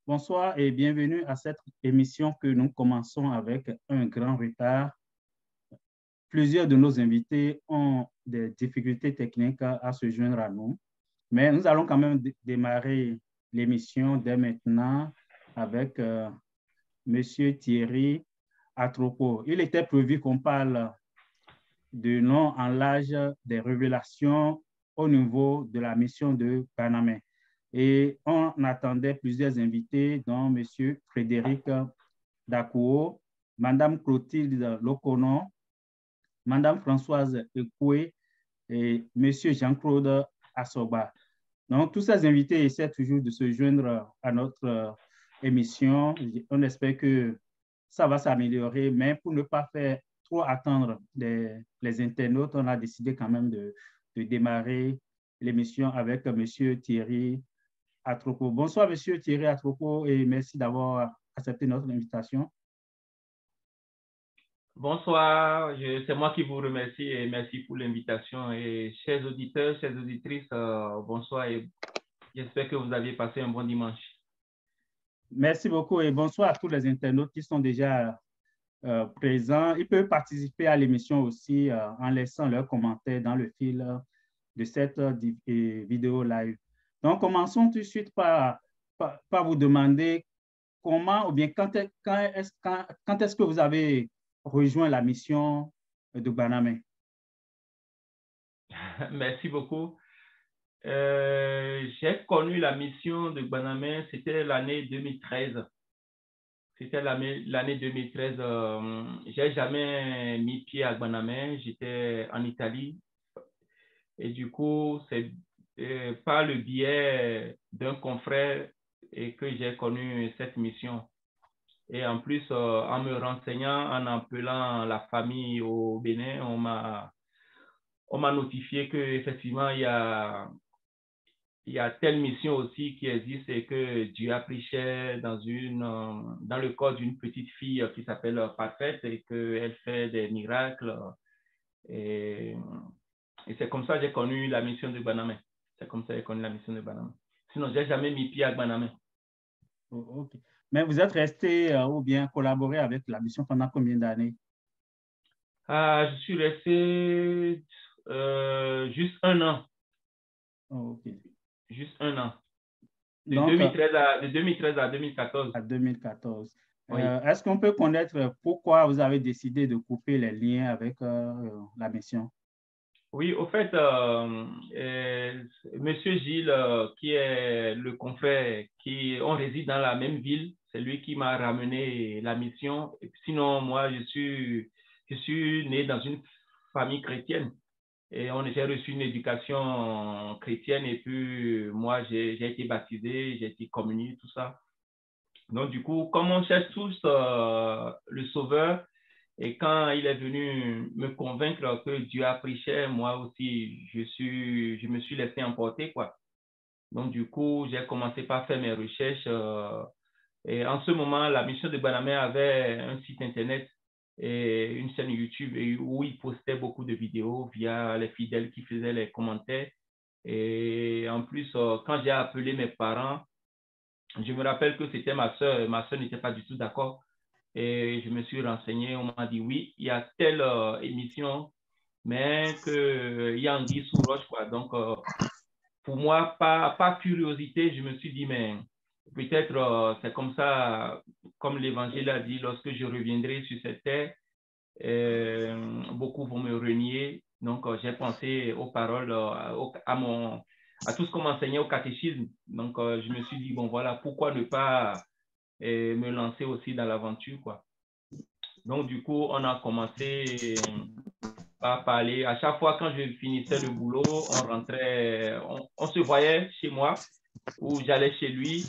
Bonsoir et bienvenue à cette émission que nous commençons avec un grand retard. Plusieurs de nos invités ont des difficultés techniques à se joindre à nous, mais nous allons quand même démarrer l'émission dès maintenant avec Monsieur Thierry Atropo. Il était prévu qu'on parle de long en large des révélations au niveau de la mission de Banamé. Et on attendait plusieurs invités, dont M. Frédéric Dakouo, Mme Clotilde Loconon, Mme Françoise Ekoué et M. Jean-Claude Assoba. Donc, tous ces invités essaient toujours de se joindre à notre émission. On espère que ça va s'améliorer, mais pour ne pas faire trop attendre les internautes, on a décidé quand même de démarrer l'émission avec M. Thierry Atropo. Bonsoir, M. Thierry Atropo, et merci d'avoir accepté notre invitation. Bonsoir, c'est moi qui vous remercie et merci pour l'invitation. Et chers auditeurs, chères auditrices, bonsoir et j'espère que vous avez passé un bon dimanche. Merci beaucoup et bonsoir à tous les internautes qui sont déjà présents. Ils peuvent participer à l'émission aussi en laissant leurs commentaires dans le fil de cette vidéo live. Donc, commençons tout de suite par vous demander comment ou bien quand est-ce que vous avez rejoint la mission de Banamé? Merci beaucoup. J'ai connu la mission de Banamé, c'était l'année 2013. C'était l'année 2013. J'ai jamais mis pied à Banamé, j'étais en Italie. Et du coup, c'est par le biais d'un confrère et que j'ai connu cette mission. Et en plus, en me renseignant, en appelant la famille au Bénin, on m'a notifié qu'effectivement, il y a telle mission aussi qui existe et que Dieu a pris chair dans le corps d'une petite fille qui s'appelle Parfaite et qu'elle fait des miracles. Et c'est comme ça que j'ai connu la mission de Banamé. C'est comme ça que j'ai connu la mission de Banamé. Sinon, je n'ai jamais mis pied à Banamé. Okay. Mais vous êtes resté ou bien collaboré avec la mission pendant combien d'années? Je suis resté juste un an. Okay. Juste un an. De Donc, 2013 à 2014. À 2014. Oui. Est-ce qu'on peut connaître pourquoi vous avez décidé de couper les liens avec la mission? Oui, au fait, Monsieur Gilles, qui est le confrère, on réside dans la même ville, c'est lui qui m'a ramené la mission. Et sinon, moi, je suis né dans une famille chrétienne et j'ai reçu une éducation chrétienne et puis moi, j'ai été baptisé, j'ai été communié, tout ça. Donc, du coup, comme on cherche tous le Sauveur, et quand il est venu me convaincre que Dieu a pris cher, moi aussi, je me suis laissé emporter, quoi. Donc, du coup, j'ai commencé par faire mes recherches. Et en ce moment, la mission de Banamé avait un site Internet et une chaîne YouTube où il postait beaucoup de vidéos via les fidèles qui faisaient les commentaires. Et en plus, quand j'ai appelé mes parents, je me rappelle que c'était ma soeur. Ma soeur n'était pas du tout d'accord. Et je me suis renseigné. On m'a dit oui, il y a telle émission, mais qu'il y a anguille sous roche, quoi. Donc, pour moi, pas curiosité, je me suis dit, mais peut-être c'est comme ça, comme l'Évangile a dit, lorsque je reviendrai sur cette terre, beaucoup vont me renier. Donc, j'ai pensé aux paroles, à tout ce qu'on m'enseignait au catéchisme. Donc, je me suis dit, bon, voilà, pourquoi ne pas me lancer aussi dans l'aventure, quoi. Donc, du coup, on a commencé à parler. À chaque fois, quand je finissais le boulot, on rentrait, on se voyait chez moi ou j'allais chez lui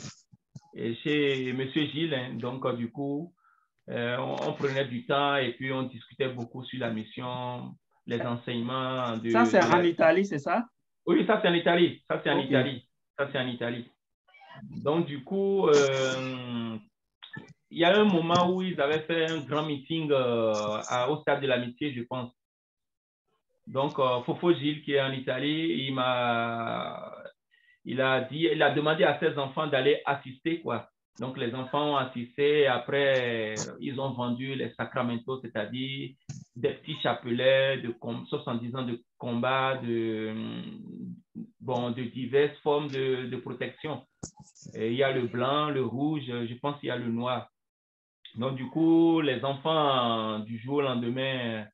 et chez Monsieur Gilles. Hein. Donc, du coup, on prenait du temps et puis on discutait beaucoup sur la mission, les enseignements de... Ça, c'est en Italie, c'est ça? Oui, ça, c'est en Italie. Ça, c'est en Okay. Italie. Ça, c'est en Italie. Donc, du coup, il y a un moment où ils avaient fait un grand meeting au Stade de l'Amitié, je pense. Donc, Fofo Gilles, qui est en Italie, il a demandé à ses enfants d'aller assister, quoi. Donc, les enfants ont assisté. Après, ils ont vendu les sacramentos, c'est-à-dire des petits chapelets de 70 ans de combat, de diverses formes de protection. Et il y a le blanc, le rouge, je pense qu'il y a le noir. Donc, du coup, les enfants, du jour au lendemain,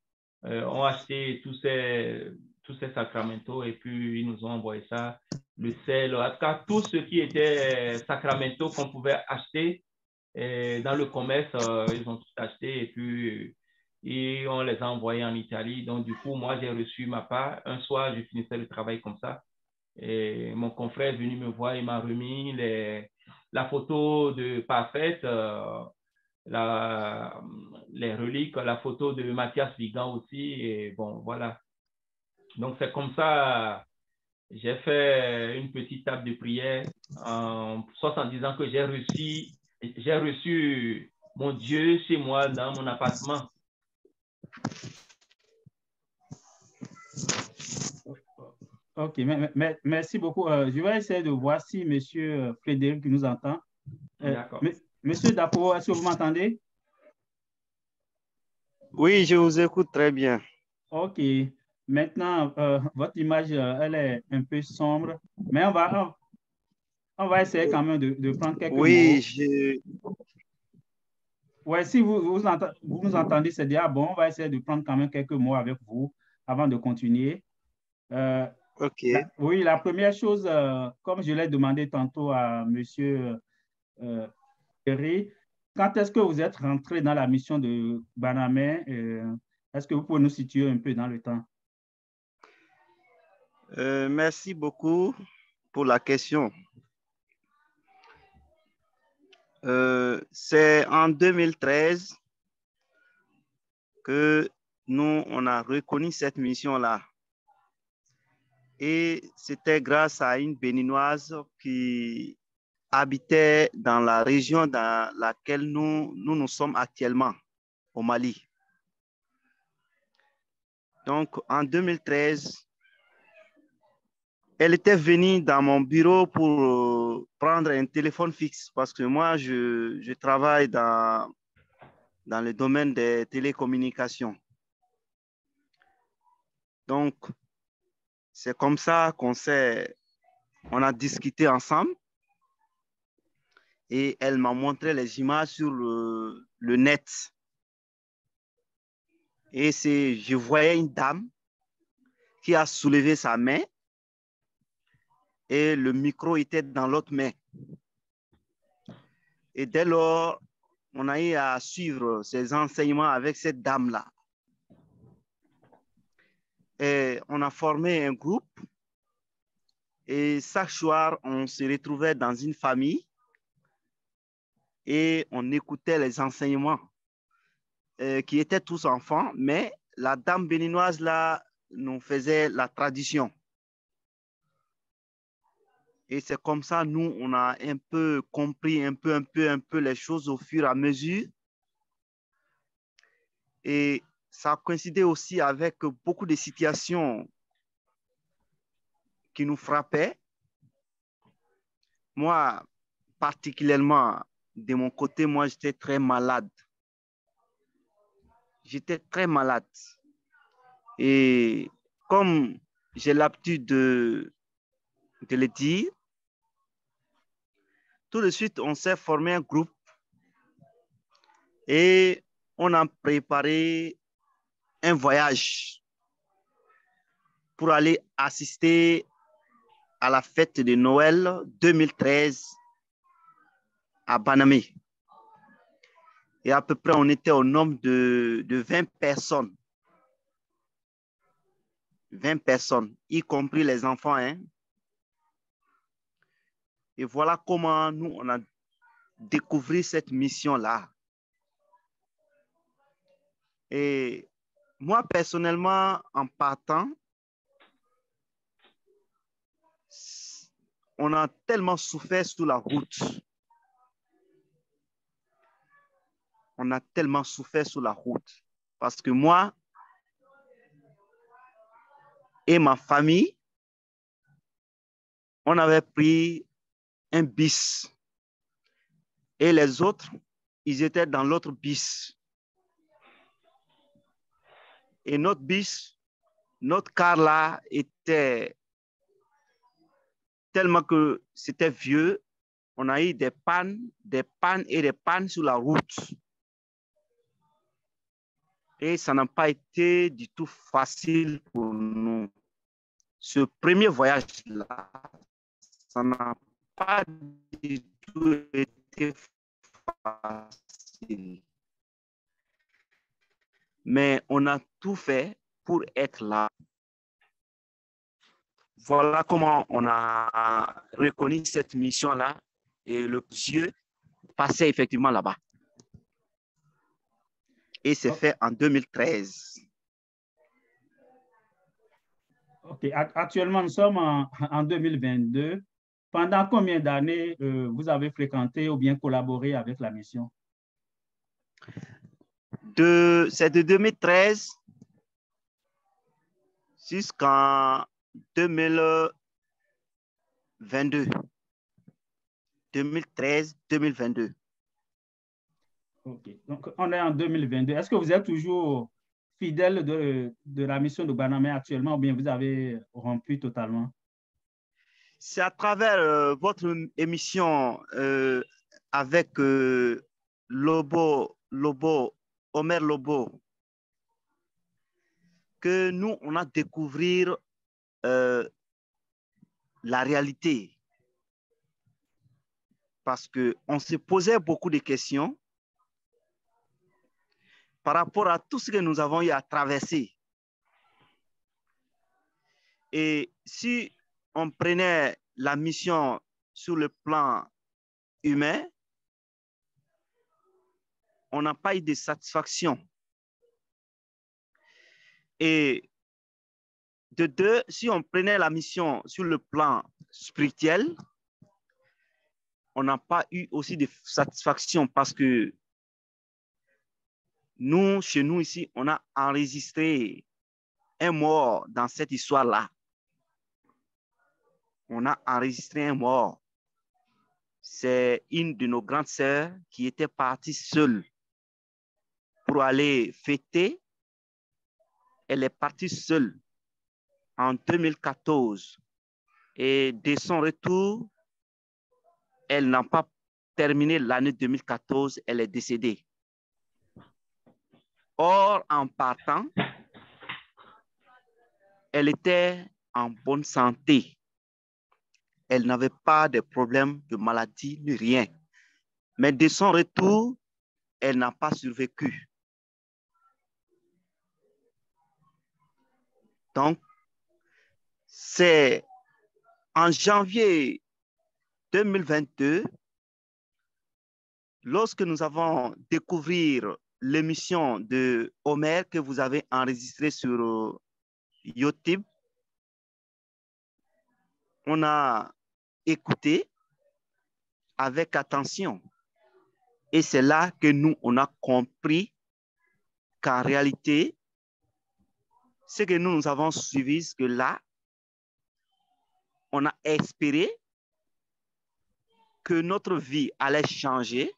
ont acheté tous ces sacramentos et puis ils nous ont envoyé ça, le sel, en tout cas, tout ce qui était sacramentos qu'on pouvait acheter dans le commerce, ils ont tout acheté et puis et on les a envoyés en Italie. Donc, du coup, moi, j'ai reçu ma part. Un soir, je finissais le travail comme ça. Et mon confrère est venu me voir, il m'a remis la photo de Parfaite, les reliques, la photo de Mathias Vigan aussi. Et bon, voilà. Donc, c'est comme ça, j'ai fait une petite table de prière en 70 ans que j'ai reçu mon Dieu chez moi dans mon appartement. Ok, merci beaucoup. Je vais essayer de voir si M. Frédéric nous entend. D'accord. Monsieur Dapo, est-ce que vous m'entendez? Oui, je vous écoute très bien. Ok. Maintenant, votre image, elle est un peu sombre, mais on va essayer quand même de prendre quelques mots. Oui, Ouais, si vous nous entendez, c'est déjà bon. On va essayer de prendre quand même quelques mots avec vous avant de continuer. ok. Oui, la première chose, comme je l'ai demandé tantôt à Monsieur Perry, quand est-ce que vous êtes rentré dans la mission de Banamé? Est-ce que vous pouvez nous situer un peu dans le temps? Merci beaucoup pour la question. C'est en 2013 que nous, on a reconnu cette mission-là. Et c'était grâce à une béninoise qui habitait dans la région dans laquelle nous sommes actuellement, au Mali. Donc, en 2013, elle était venue dans mon bureau pour prendre un téléphone fixe parce que moi, je travaille dans le domaine des télécommunications. Donc, c'est comme ça on a discuté ensemble et elle m'a montré les images sur le net. Et je voyais une dame qui a soulevé sa main et le micro était dans l'autre main. Et dès lors, on a eu à suivre ces enseignements avec cette dame-là. Et on a formé un groupe et chaque soir, on se retrouvait dans une famille et on écoutait les enseignements qui étaient tous enfants, mais la dame béninoise là nous faisait la tradition. Et c'est comme ça, nous, on a un peu compris un peu les choses au fur et à mesure. Et ça a coïncidé aussi avec beaucoup de situations qui nous frappaient. Moi, particulièrement, de mon côté, moi, j'étais très malade. J'étais très malade. Et comme j'ai l'habitude de le dire, tout de suite, on s'est formé un groupe et on a préparé un voyage pour aller assister à la fête de Noël 2013 à Banamé. Et à peu près, on était au nombre de 20 personnes. 20 personnes, y compris les enfants. Hein. Et voilà comment nous, on a découvert cette mission-là. Et moi, personnellement, en partant, on a tellement souffert sur la route. On a tellement souffert sur la route. Parce que moi et ma famille, on avait pris un bus Et les autres, ils étaient dans l'autre bis. Et notre bis, notre car là était tellement que c'était vieux. On a eu des pannes et des pannes sur la route. Et ça n'a pas été du tout facile pour nous. Ce premier voyage-là, ça n'a pas du tout été facile. Mais on a tout fait pour être là. Voilà comment on a reconnu cette mission-là et le Dieu passait effectivement là-bas. Et c'est fait en 2013. OK. Actuellement, nous sommes en 2022. Pendant combien d'années vous avez fréquenté ou bien collaboré avec la mission? C'est de 2013 jusqu'en 2022. 2013-2022. OK. Donc, on est en 2022. Est-ce que vous êtes toujours fidèle de la mission de Banamé actuellement ou bien vous avez rompu totalement? C'est à travers votre émission avec Omer Lobo, que nous, on a découvert la réalité. Parce qu'on se posait beaucoup de questions par rapport à tout ce que nous avons eu à traverser. Et si on prenait la mission sur le plan humain, on n'a pas eu de satisfaction. Et de deux, si on prenait la mission sur le plan spirituel, on n'a pas eu aussi de satisfaction parce que nous, chez nous ici, on a enregistré un mort dans cette histoire-là. On a enregistré un mort. C'est une de nos grandes sœurs qui était partie seule pour aller fêter. Elle est partie seule en 2014. Et de son retour, elle n'a pas terminé l'année 2014, elle est décédée. Or, en partant, elle était en bonne santé. Elle n'avait pas de problème de maladie ni rien. Mais de son retour, elle n'a pas survécu. Donc, c'est en janvier 2022, lorsque nous avons découvert l'émission de Omer que vous avez enregistrée sur YouTube, on a écouté avec attention. Et c'est là que nous, on a compris qu'en réalité, ce que nous avons suivi, c'est que là, on a espéré que notre vie allait changer.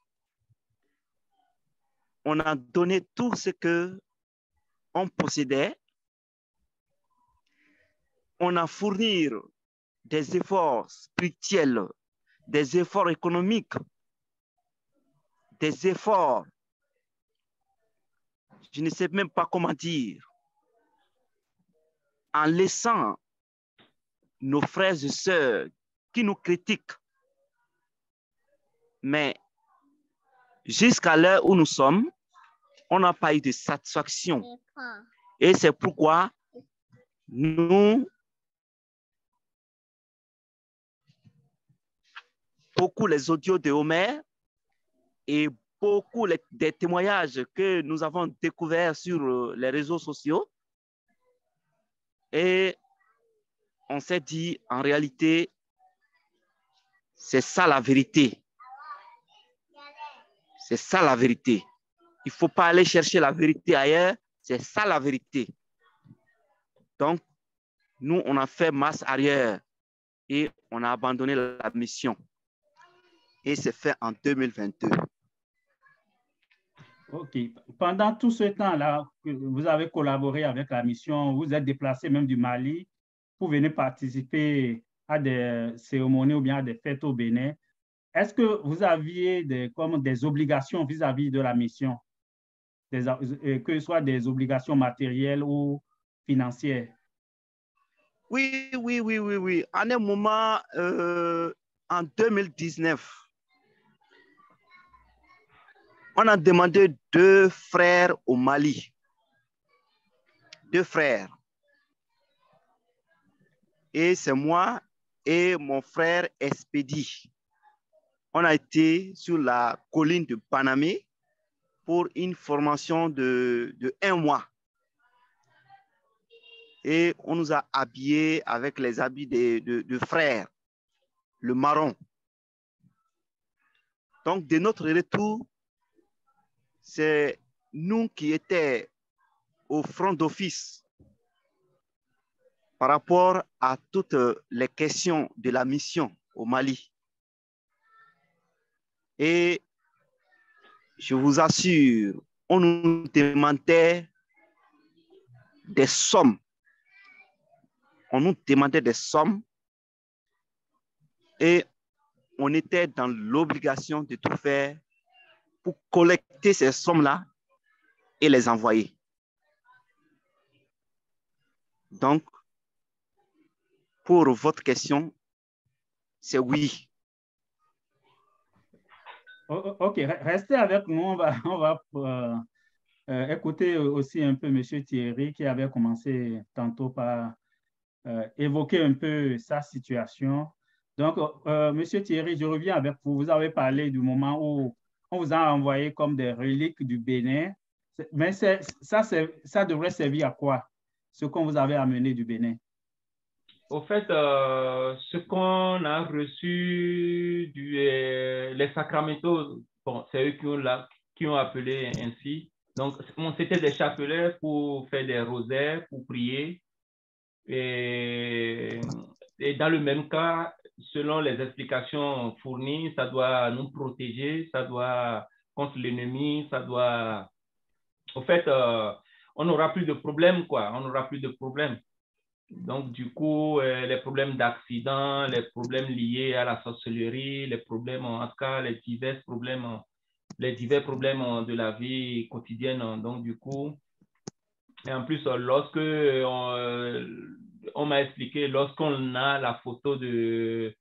On a donné tout ce qu'on possédait. On a fourni des efforts spirituels, des efforts économiques, des efforts, je ne sais même pas comment dire, en laissant nos frères et sœurs qui nous critiquent. Mais jusqu'à l'heure où nous sommes, on n'a pas eu de satisfaction. Et c'est pourquoi nous, beaucoup les audios de Omer et beaucoup des témoignages que nous avons découverts sur les réseaux sociaux, et on s'est dit, en réalité, c'est ça la vérité. C'est ça la vérité. Il ne faut pas aller chercher la vérité ailleurs. C'est ça la vérité. Donc, nous, on a fait marche arrière et on a abandonné la mission. et c'est fait en 2022. OK. Pendant tout ce temps-là, vous avez collaboré avec la mission, vous êtes déplacé même du Mali pour venir participer à des cérémonies ou bien à des fêtes au Bénin. Est-ce que vous aviez comme des obligations vis-à-vis de la mission, que ce soit des obligations matérielles ou financières? Oui, oui, oui, oui, oui. En un moment, en 2019, on a demandé 2 frères au Mali. 2 frères. Et c'est moi et mon frère Expédie. On a été sur la colline de Panamé pour une formation de 1 mois. Et on nous a habillés avec les habits de frères, le marron. Donc, de notre retour, c'est nous qui étions au front d'office par rapport à toutes les questions de la mission au Mali. Et je vous assure, on nous demandait des sommes. On nous demandait des sommes et on était dans l'obligation de tout faire pour collecter ces sommes-là et les envoyer. Donc, pour votre question, c'est oui. OK, restez avec nous. On va écouter aussi un peu M. Thierry qui avait commencé tantôt par évoquer un peu sa situation. Donc, M. Thierry, je reviens avec vous. Vous avez parlé du moment où on vous a envoyé comme des reliques du Bénin. Mais ça devrait servir à quoi, ce qu'on vous avait amené du Bénin? Au fait, ce qu'on a reçu, les sacramentos, bon, c'est eux qui ont appelé ainsi. Donc, c'était des chapelets pour faire des rosaires, pour prier. Et dans le même cas, selon les explications fournies, ça doit nous protéger, ça doit contre l'ennemi, ça doit... Au fait, on n'aura plus de problèmes, quoi. On n'aura plus de problèmes. Donc, du coup, les problèmes d'accident, les problèmes liés à la sorcellerie, les problèmes, en tout cas, les divers problèmes de la vie quotidienne. Donc, du coup, et en plus, lorsque on m'a expliqué, lorsqu'on a la photo de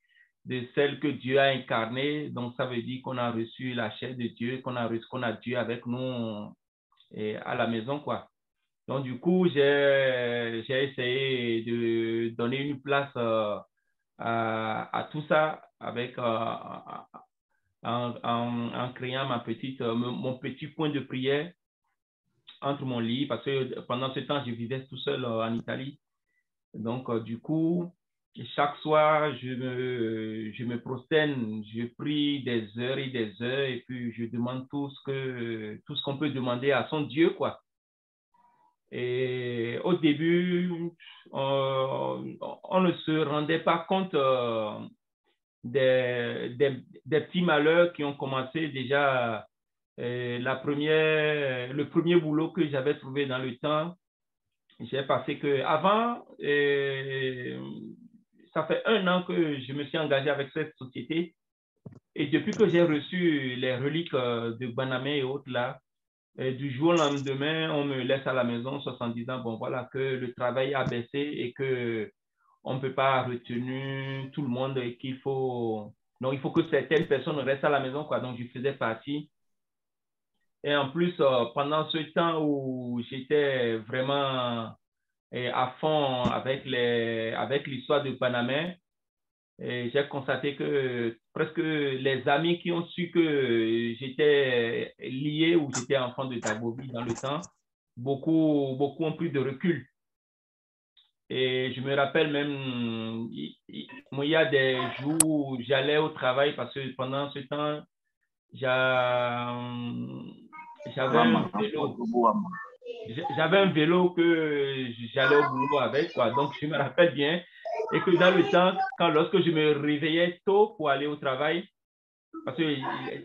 celle que Dieu a incarnée, donc ça veut dire qu'on a reçu la chair de Dieu, qu'on a Dieu avec nous à la maison, quoi. Donc, du coup, j'ai essayé de donner une place à tout ça avec, en créant mon petit point de prière entre mon lit, parce que pendant ce temps, je vivais tout seul en Italie. Donc, du coup, chaque soir, je me prosterne, je prie des heures et des heures, et puis je demande tout ce qu'on peut demander à son Dieu, quoi. Et au début, on ne se rendait pas compte des petits malheurs qui ont commencé déjà. Le premier boulot que j'avais trouvé dans le temps, j'ai passé que avant, ça fait 1 an que je me suis engagé avec cette société. Et depuis que j'ai reçu les reliques de Banamé et autres là, et du jour au lendemain, on me laisse à la maison en disant, bon voilà, que le travail a baissé et que on ne peut pas retenir tout le monde et qu'il faut... Donc, il faut que certaines personnes restent à la maison, quoi. Donc, je faisais partie. Et en plus, pendant ce temps où j'étais vraiment à fond avec l'histoire de Panama, j'ai constaté que presque les amis qui ont su que j'étais lié ou j'étais enfant de Dagobi dans le temps, beaucoup ont pris de recul. Et je me rappelle même, il y a des jours où j'allais au travail parce que pendant ce temps, j'avais un vélo. J'avais un vélo que j'allais au boulot avec, quoi. Donc, je me rappelle bien. Et que dans le temps, lorsque je me réveillais tôt pour aller au travail, parce que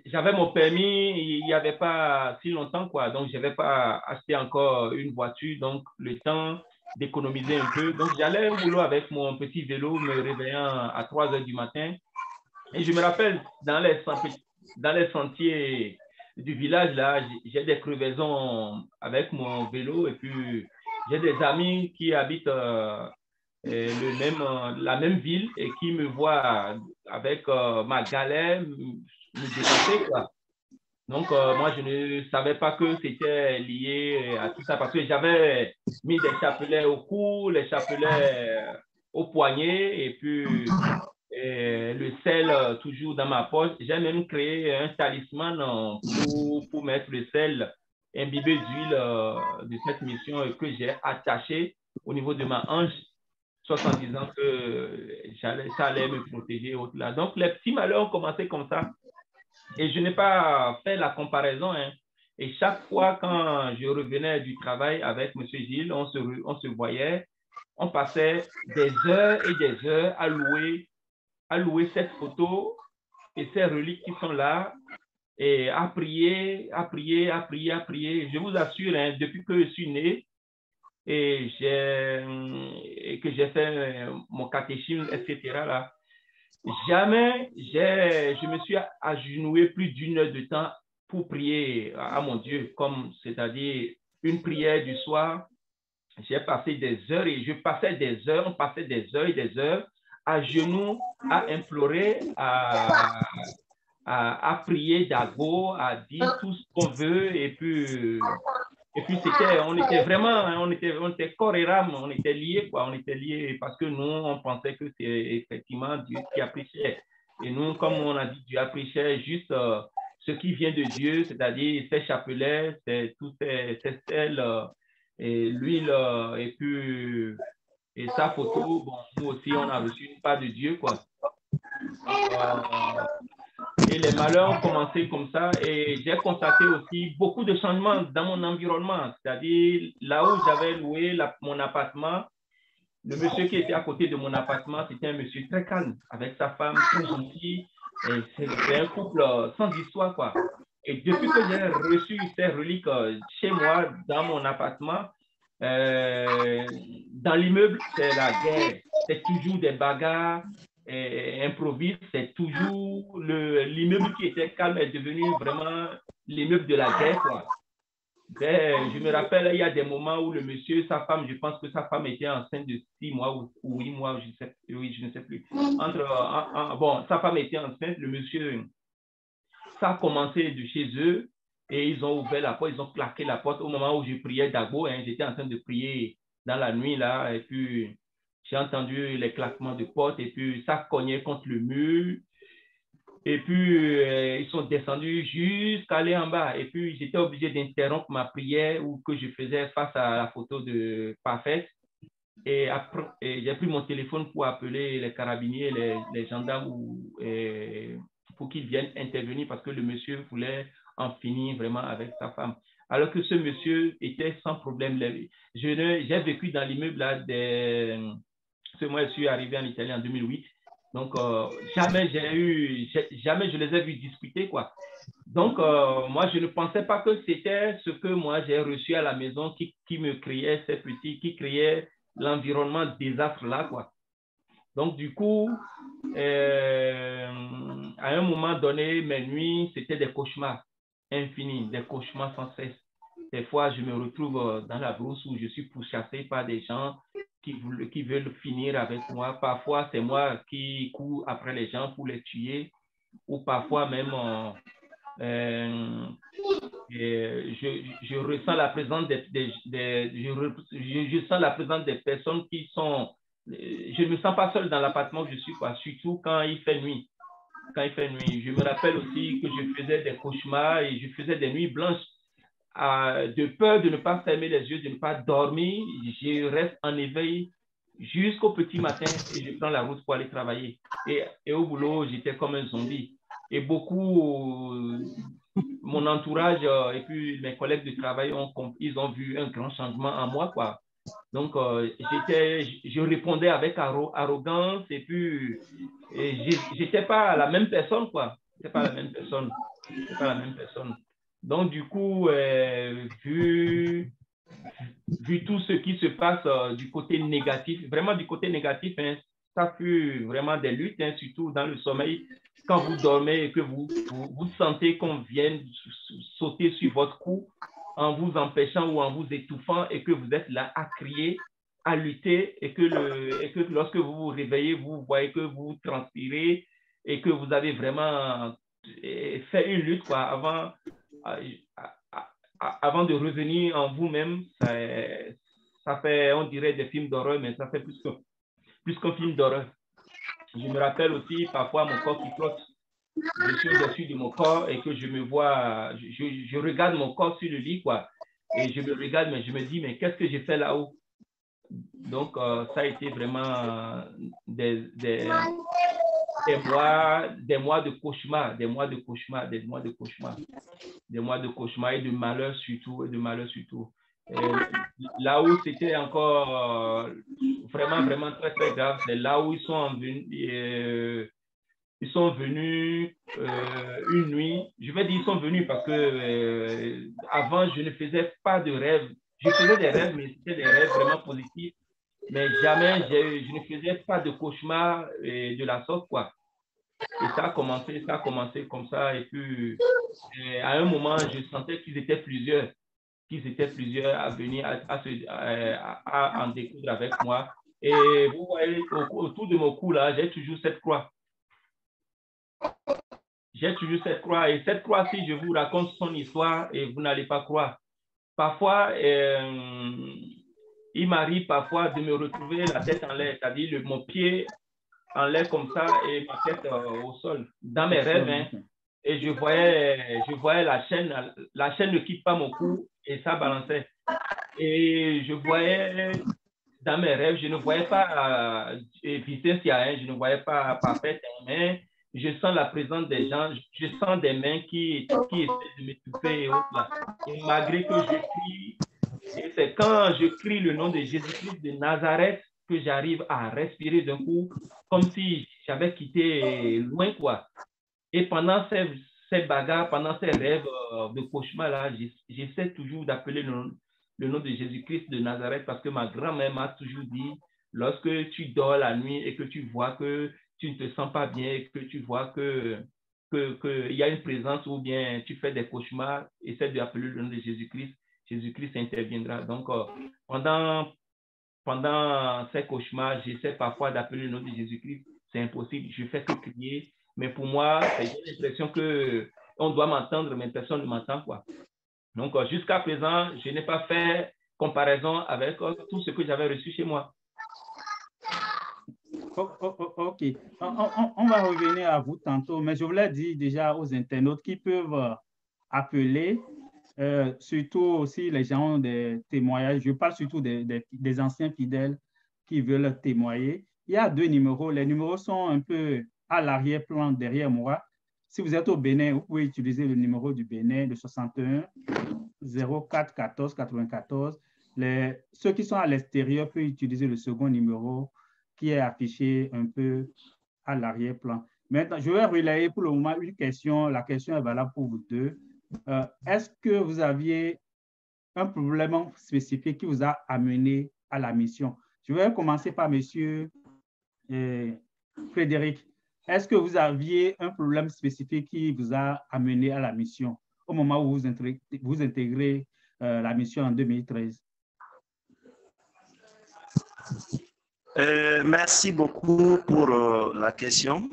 j'avais mon permis il n'y avait pas si longtemps, quoi. Donc, je n'avais pas acheté encore une voiture. Donc, le temps d'économiser un peu. Donc, j'allais au boulot avec mon petit vélo, me réveillant à 3 heures du matin. Et je me rappelle, dans les sentiers du village, là, j'ai des crevaisons avec mon vélo. Et puis, j'ai des amis qui habitent la même ville et qui me voient avec ma galère me dépasser, quoi. Donc, moi, je ne savais pas que c'était lié à tout ça parce que j'avais mis des chapelets au cou, les chapelets au poignet et puis le sel toujours dans ma poche. J'ai même créé un talisman pour mettre le sel imbibé d'huile de cette mission que j'ai attaché au niveau de ma hanche, soit en disant que ça allait me protéger au-delà. Donc, les petits malheurs ont commencé comme ça. Et je n'ai pas fait la comparaison. Hein. Et chaque fois quand je revenais du travail avec M. Gilles, on se voyait, on passait des heures et des heures à louer cette photo et ces reliques qui sont là et à prier. Je vous assure, hein, depuis que je suis né et que j'ai fait mon catéchisme, etc., là, jamais je me suis agenouillé plus d'une heure de temps pour prier à mon Dieu, comme c'est-à-dire une prière du soir. J'ai passé des heures et on passait des heures et des heures à genoux, à implorer, à prier d'abord, à dire tout ce qu'on veut et puis on était corps et âme, on était liés, quoi. On était liés parce que nous, on pensait que c'est effectivement Dieu qui a pris cher. Et nous, comme on a dit, Dieu a pris cher juste ce qui vient de Dieu, c'est-à-dire ses chapelets, tous ces stèles, et l'huile, et puis et sa photo. Bon, nous aussi, on a reçu une part de Dieu, quoi. Et les malheurs ont commencé comme ça et j'ai constaté aussi beaucoup de changements dans mon environnement. C'est-à-dire, là où j'avais loué mon appartement, le monsieur qui était à côté de mon appartement, c'était un monsieur très calme, avec sa femme très gentille. C'est un couple sans histoire, quoi. Et depuis que j'ai reçu ces reliques chez moi, dans mon appartement, dans l'immeuble, c'est la guerre. C'est toujours des bagarres. Improvise, c'est toujours l'immeuble qui était calme est devenu vraiment l'immeuble de la guerre, quoi. Je me rappelle, il y a des moments où le monsieur, sa femme, je pense que sa femme était enceinte de 6 mois ou 8 mois, je ne sais plus. Bon, sa femme était enceinte, le monsieur, ça a commencé de chez eux et ils ont ouvert la porte, ils ont claqué la porte au moment où je priais d'abord. Hein, j'étais en train de prier dans la nuit là et puis j'ai entendu les claquements de porte et puis ça cognait contre le mur. Et puis, ils sont descendus jusqu'à aller en bas. Et puis, j'étais obligé d'interrompre ma prière ou que je faisais face à la photo de Parfaite. Et j'ai pris mon téléphone pour appeler les carabiniers, les gendarmes pour qu'ils viennent intervenir parce que le monsieur voulait en finir vraiment avec sa femme. Alors que ce monsieur était sans problème. J'ai vécu dans l'immeuble là moi, je suis arrivé en Italie en 2008. Donc, jamais je les ai vus discuter, quoi. Donc, moi, je ne pensais pas que c'était ce que moi, j'ai reçu à la maison qui me créait ces petits, qui créait l'environnement désastre là, quoi. Donc, du coup, à un moment donné, mes nuits, c'était des cauchemars infinis, des cauchemars sans cesse. Des fois, je me retrouve dans la brousse où je suis pourchassé par des gens qui veulent finir avec moi. Parfois, c'est moi qui cours après les gens pour les tuer. Ou parfois même, je ressens la présence je sens la présence des personnes qui sont... Je ne me sens pas seul dans l'appartement où je suis, quoi, surtout quand il fait nuit. Quand il fait nuit. Je me rappelle aussi que je faisais des cauchemars et je faisais des nuits blanches. De peur de ne pas fermer les yeux, de ne pas dormir, je reste en éveil jusqu'au petit matin et je prends la route pour aller travailler. Et au boulot, j'étais comme un zombie. Et beaucoup, mon entourage et puis mes collègues de travail, ils ont vu un grand changement en moi, quoi. Donc, je répondais avec arrogance et puis j'étais pas la même personne, quoi. pas la même personne. C'est pas la même personne. Donc, du coup, vu tout ce qui se passe du côté négatif, vraiment du côté négatif, hein, ça fut vraiment des luttes, hein, surtout dans le sommeil. Quand vous dormez et que vous sentez qu'on vienne sauter sur votre cou en vous empêchant ou en vous étouffant et que vous êtes là à crier, à lutter et que lorsque vous vous réveillez, vous voyez que vous transpirez et que vous avez vraiment fait une lutte quoi, avant de revenir en vous-même. Ça fait, on dirait, des films d'horreur, mais ça fait plus qu'un film d'horreur. Je me rappelle aussi parfois mon corps qui flotte. Je suis au-dessus de mon corps et que je me vois, je regarde mon corps sur le lit, quoi. Et je me regarde, mais je me dis, mais qu'est-ce que j'ai fait là-haut? Donc, ça a été vraiment des mois de cauchemar, des mois de cauchemar et de malheur surtout, Et là où c'était encore vraiment très, très grave, c'est là où ils sont venus une nuit. Je vais dire ils sont venus parce que avant, je ne faisais pas de rêves. Je faisais des rêves, mais c'était des rêves vraiment positifs. Mais jamais, je ne faisais pas de cauchemar de la sorte, quoi. Et ça a commencé comme ça. Et puis, à un moment, je sentais qu'ils étaient plusieurs à venir à en découdre avec moi. Et vous voyez, autour de mon cou, là, j'ai toujours cette croix. Et cette croix-ci, je vous raconte son histoire et vous n'allez pas croire. Parfois, il m'arrive parfois de me retrouver la tête en l'air, c'est-à-dire mon pied en l'air comme ça et ma tête au sol. Dans mes rêves, hein, et je voyais la chaîne ne quitte pas mon cou et ça balançait. Et je voyais, dans mes rêves, je ne voyais pas Vicentien, je ne voyais pas Parfait, mais je sens la présence des gens, je sens des mains qui essaient de m'étouffer et autres. Et malgré que je crie, et c'est quand je crie le nom de Jésus-Christ de Nazareth que j'arrive à respirer d'un coup, comme si j'avais quitté loin, quoi. Et pendant ces bagarres, pendant ces rêves de cauchemar-là, j'essaie toujours d'appeler le nom de Jésus-Christ de Nazareth parce que ma grand-mère m'a toujours dit, lorsque tu dors la nuit et que tu vois que tu ne te sens pas bien et que tu vois que y a une présence ou bien tu fais des cauchemars, essaie d'appeler le nom de Jésus-Christ. Jésus-Christ interviendra. Donc, pendant ces cauchemars, j'essaie parfois d'appeler le nom de Jésus-Christ. C'est impossible. Je fais que crier. Mais pour moi, j'ai l'impression qu'on doit m'entendre, mais personne ne m'entend, quoi. Donc, jusqu'à présent, je n'ai pas fait comparaison avec tout ce que j'avais reçu chez moi. OK. On va revenir à vous tantôt, mais je voulais dire déjà aux internautes qui peuvent appeler, surtout aussi les gens ont des témoignages. Je parle surtout des anciens fidèles qui veulent témoigner. Il y a deux numéros. Les numéros sont un peu à l'arrière-plan derrière moi. Si vous êtes au Bénin, vous pouvez utiliser le numéro du Bénin, de 61 04 14 94. Ceux qui sont à l'extérieur peuvent utiliser le second numéro qui est affiché un peu à l'arrière-plan. Maintenant, je vais relayer pour le moment une question. La question est valable pour vous deux. Est-ce que vous aviez un problème spécifique qui vous a amené à la mission? Je vais commencer par monsieur Frédéric. Est-ce que vous aviez un problème spécifique qui vous a amené à la mission au moment où vous intégrez la mission en 2013? Merci beaucoup pour la question.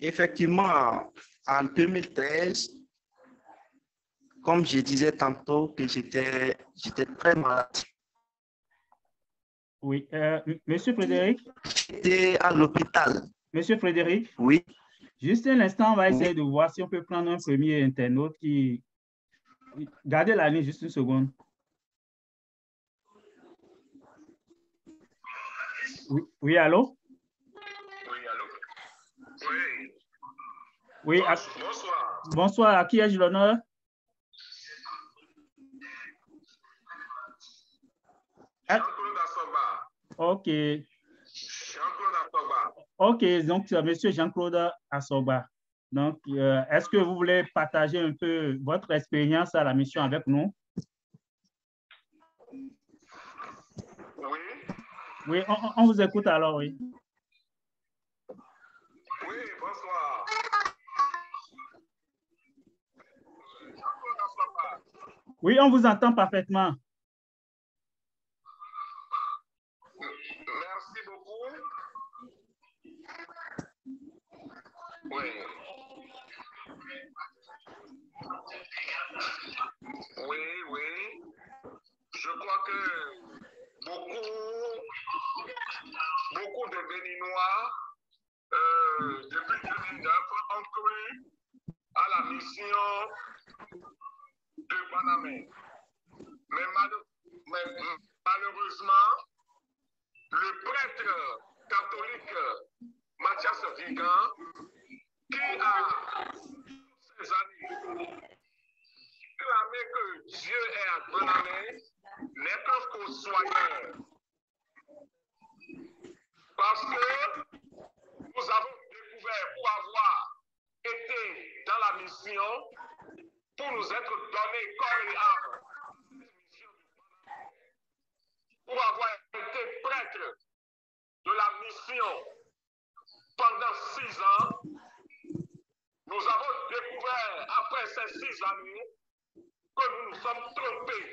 Effectivement, en 2013, comme je disais tantôt que j'étais très malade. Oui. Monsieur Frédéric? J'étais à l'hôpital. Monsieur Frédéric? Oui. Juste un instant, on va essayer de voir si on peut prendre un premier internaute qui... Gardez la ligne juste une seconde. Oui, allô? Oui, allô? Oui. Oui. Bonsoir. Bonsoir, à qui ai-je l'honneur? Jean-Claude Assoba. OK. Jean-Claude Assoba. OK, donc M. Jean-Claude Assoba. Donc, est-ce que vous voulez partager un peu votre expérience à la mission avec nous? Oui. Oui, on vous écoute alors, oui. Oui, bonsoir. Oui, on vous entend parfaitement. Merci beaucoup. Oui. Oui, oui. Je crois que beaucoup de Béninois, depuis 2009, ont cru à la mission de Panamé. Mais malheureusement, le prêtre catholique Mathias Vigan, qui a ces années clamé que Dieu est à Panamé, n'est qu'un fossoyeur. Parce que nous avons découvert, pour avoir été dans la mission, pour nous être donné corps et âme, pour avoir été prêtre de la mission pendant 6 ans, nous avons découvert, après ces 6 années, que nous nous sommes trompés.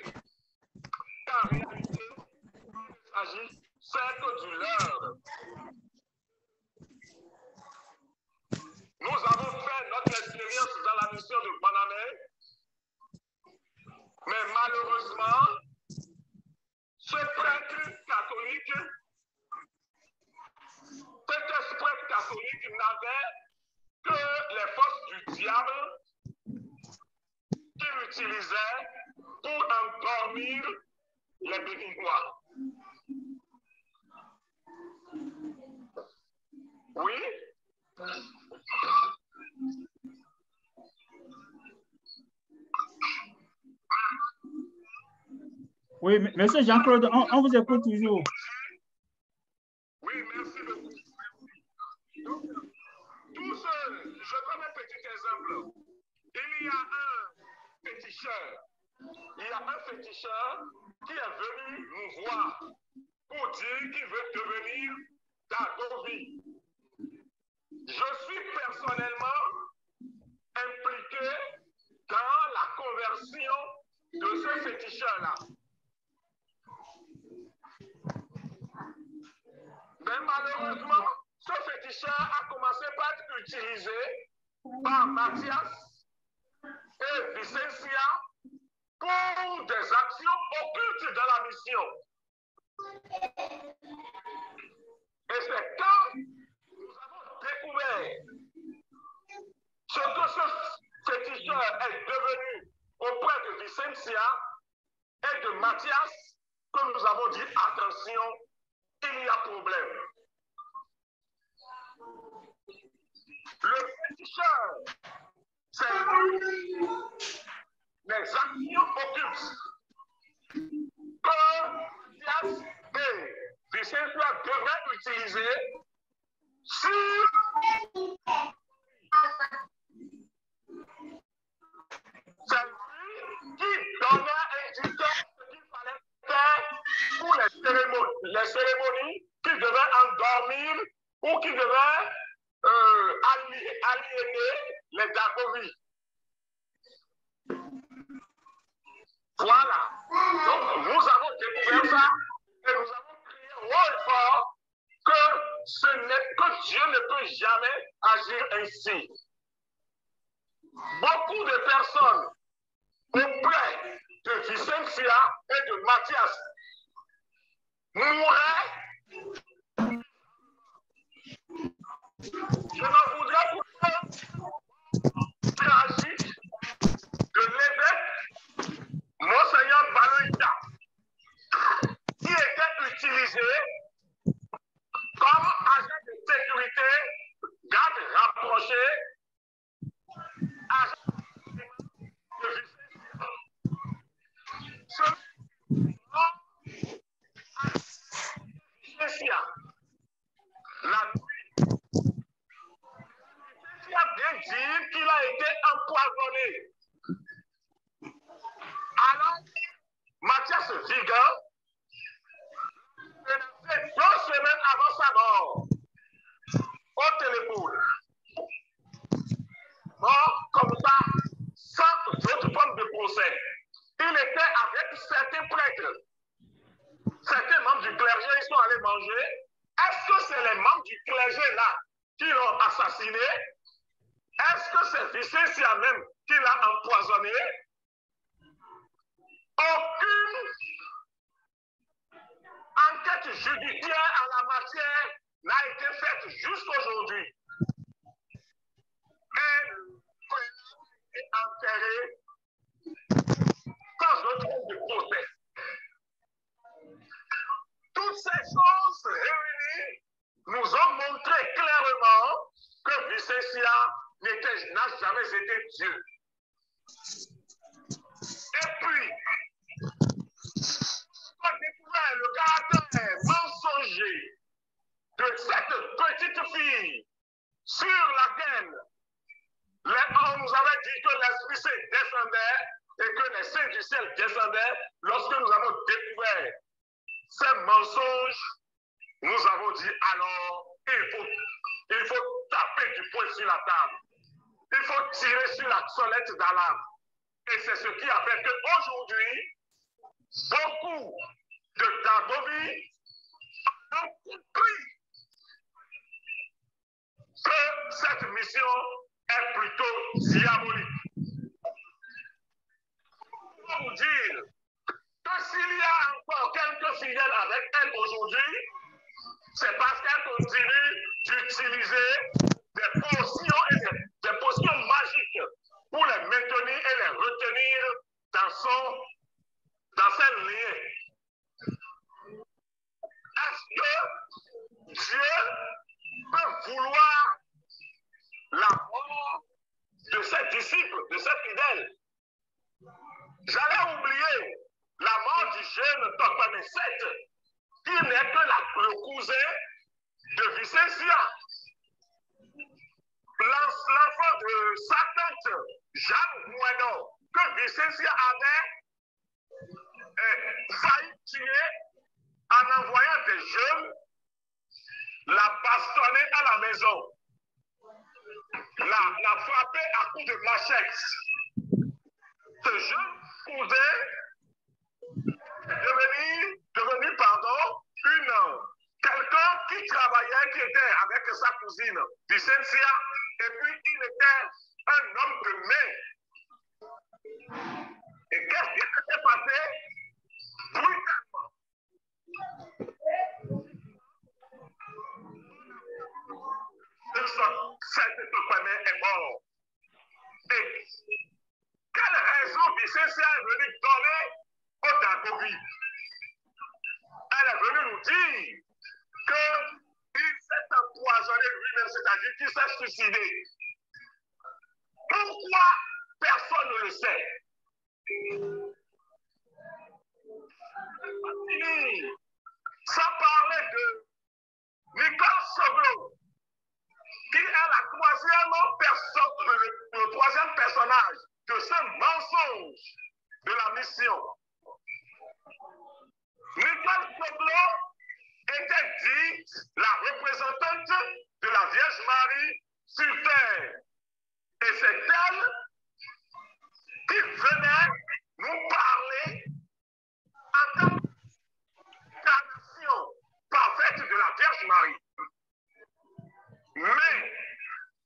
En réalité, il s'agit certes du leurre. Nous avons fait notre expérience dans la mission de Panamé, mais malheureusement, ce prêtre catholique, cet prêtre catholique n'avait que les forces du diable qu'il utilisait pour endormir les Béninois. Oui? Oui, monsieur Jean-Claude, on vous écoute toujours. Oui, merci beaucoup. Donc, je donne un petit exemple. Il y a un féticheur. Il y a un féticheur qui est venu nous voir pour dire qu'il veut devenir Dagovi. Je suis personnellement impliqué dans la conversion de ce féticheur-là. Mais malheureusement, ce féticheur a commencé par être utilisé par Mathias et Vicencia pour des actions occultes dans la mission. Et c'est quand nous avons découvert ce que ce féticheur est devenu auprès de Vicencia et de Mathias que nous avons dit attention, il y a problème. Le féticheur, c'est les actions occultes que Mathias et Vicencia devraient utiliser sur c'est lui qui donnait indiqué ce qu'il fallait faire pour les cérémonies qui devaient endormir ou qui devaient aliéner les Dagovis. Voilà. Donc, nous avons découvert ça et nous avons crié haut et fort que Dieu ne peut jamais agir ainsi. Beaucoup de personnes auprès de Vicencia et de Mathias mourraient. Je n'en voudrais pas tragique de l'évêque Monseigneur Baloïta, qui était utilisé comme agent de sécurité, garde rapproché, agent de Vicencia. Ce Vicencia, la nuit, clergé-là qui l'ont assassiné? Est-ce que c'est Vicensia même qui l'a empoisonné? Aucune enquête judiciaire en la matière n'a été faite jusqu'aujourd'hui. Et est enterré sans autre de procès. Toutes ces choses réunies nous ont montré clairement que Vicensia n'a jamais été Dieu. Et puis, on a découvert le caractère mensonger de cette petite fille sur laquelle on nous avait dit que l'Esprit Saint descendait et que les saints du ciel descendaient. Lorsque nous avons découvert ces mensonges, nous avons dit alors, il faut taper du poing sur la table. Il faut tirer sur la sonnette d'alarme. Et c'est ce qui a fait qu'aujourd'hui, beaucoup de Dagovie ont compris que cette mission est plutôt diabolique. Je peux vous dire que s'il y a encore quelques fidèles avec elle aujourd'hui, c'est parce qu'elle continue d'utiliser des potions et des potions magiques pour les maintenir et les retenir dans ses liens. Est-ce que Dieu peut vouloir la mort de ses disciples, de ses fidèles? J'allais oublier la mort du jeune Tokpané 7, qui n'est que le cousin de Vicensia. L'enfant de sa tante, Jeanne Mouedon, que Vicensia avait failli tuer en envoyant des jeunes la bastonner à la maison, la frapper à coups de machette. Ce jeune cousin devenu quelqu'un qui travaillait, qui était avec sa cousine Vicensia, et puis il était un homme de main. Et qu'est-ce qui s'était passé? Brutalement. Cette Tokpané est mort. Et quelle raison Vicensia est venue donner au Dagovie? Elle est venue nous dire qu'il s'est empoisonné lui-même, c'est-à-dire qu'il s'est suicidé. Pourquoi? Personne ne le sait. Sans parler de Nicole Soglo, qui est le troisième personnage de ce mensonge de la mission. Nicole Soglo était dite la représentante de la Vierge Marie sur terre. Et c'est elle qui venait nous parler en tant qu'incarnation parfaite de la Vierge Marie. Mais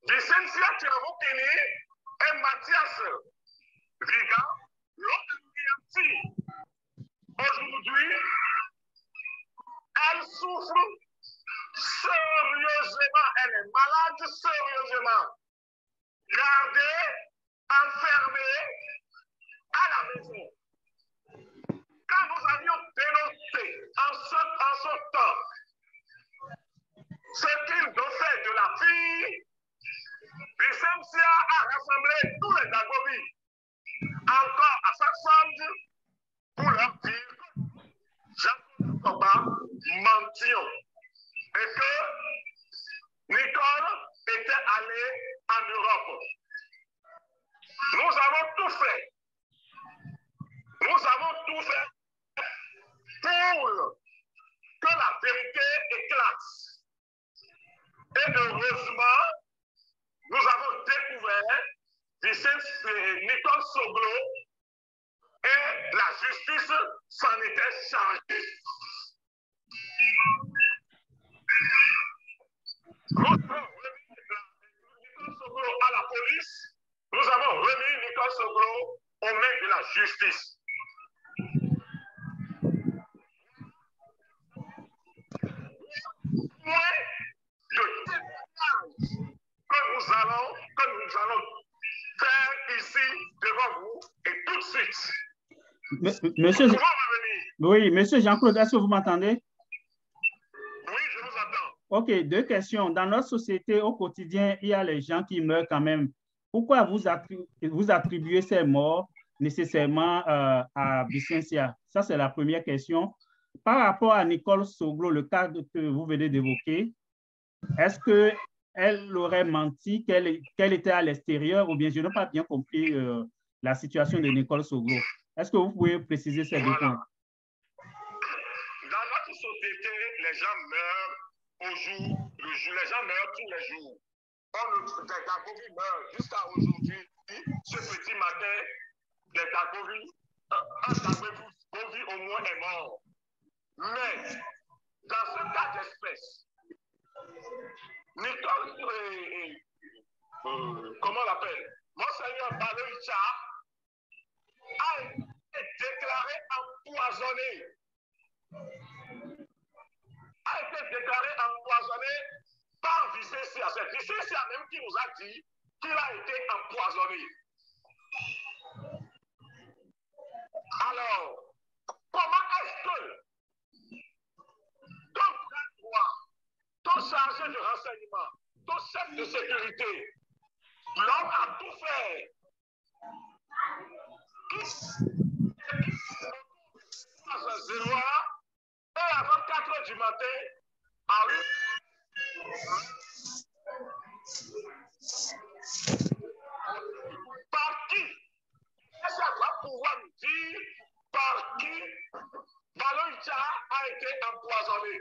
Vicensia Tiravokini et Mathias Viga l'ont anéanti. Aujourd'hui, elle souffre sérieusement, elle est malade sérieusement, gardée, enfermée à la maison. Quand nous avions dénoncé en son temps ce qu'ils ont fait de la fille, Vicensia a rassemblé tous les Dagovis encore à sa sonde pour leur dire que Jacques Toba mentions et que Nicole était allée en Europe. Nous avons tout fait. Nous avons tout fait pour que la vérité éclate. Et heureusement, nous avons découvert Nicole Soglo et la justice s'en était chargée. justice. Mais le témoignage que nous allons faire ici devant vous et tout de suite. Monsieur, Pouvons revenir. oui, monsieur Jean-Claude, est-ce que vous m'entendez? Oui, je vous entends. OK, deux questions. Dans notre société, au quotidien, il y a les gens qui meurent quand même. Pourquoi vous attribuez ces morts nécessairement à Vicentia? Ça, c'est la première question. Par rapport à Nicole Soglo, le cas que vous venez d'évoquer, est-ce qu'elle aurait menti, qu'elle était à l'extérieur, ou bien je n'ai pas bien compris la situation de Nicole Soglo? Est-ce que vous pouvez préciser ces deux points? Dans notre société, les gens meurent au jour le jour. Les gens meurent tous les jours. Des Dagovi meurent jusqu'à aujourd'hui. Ce petit matin, des Dagovi, un Dagovi au moins est mort. Mais dans ce cas d'espèce, Nicole, comment on l'appelle? Monseigneur Baloïcha a été déclaré empoisonné. A été déclaré empoisonné par Vicentia. C'est Vicentia même qui nous a dit qu'il a été empoisonné. Alors, comment est-ce que ton bras droit, ton chargé de renseignement, ton chef de sécurité, l'homme a tout fait et avant 4 heures du matin, par qui? Est-ce qu'elle va pouvoir nous dire par qui Baloïcha a été empoisonné?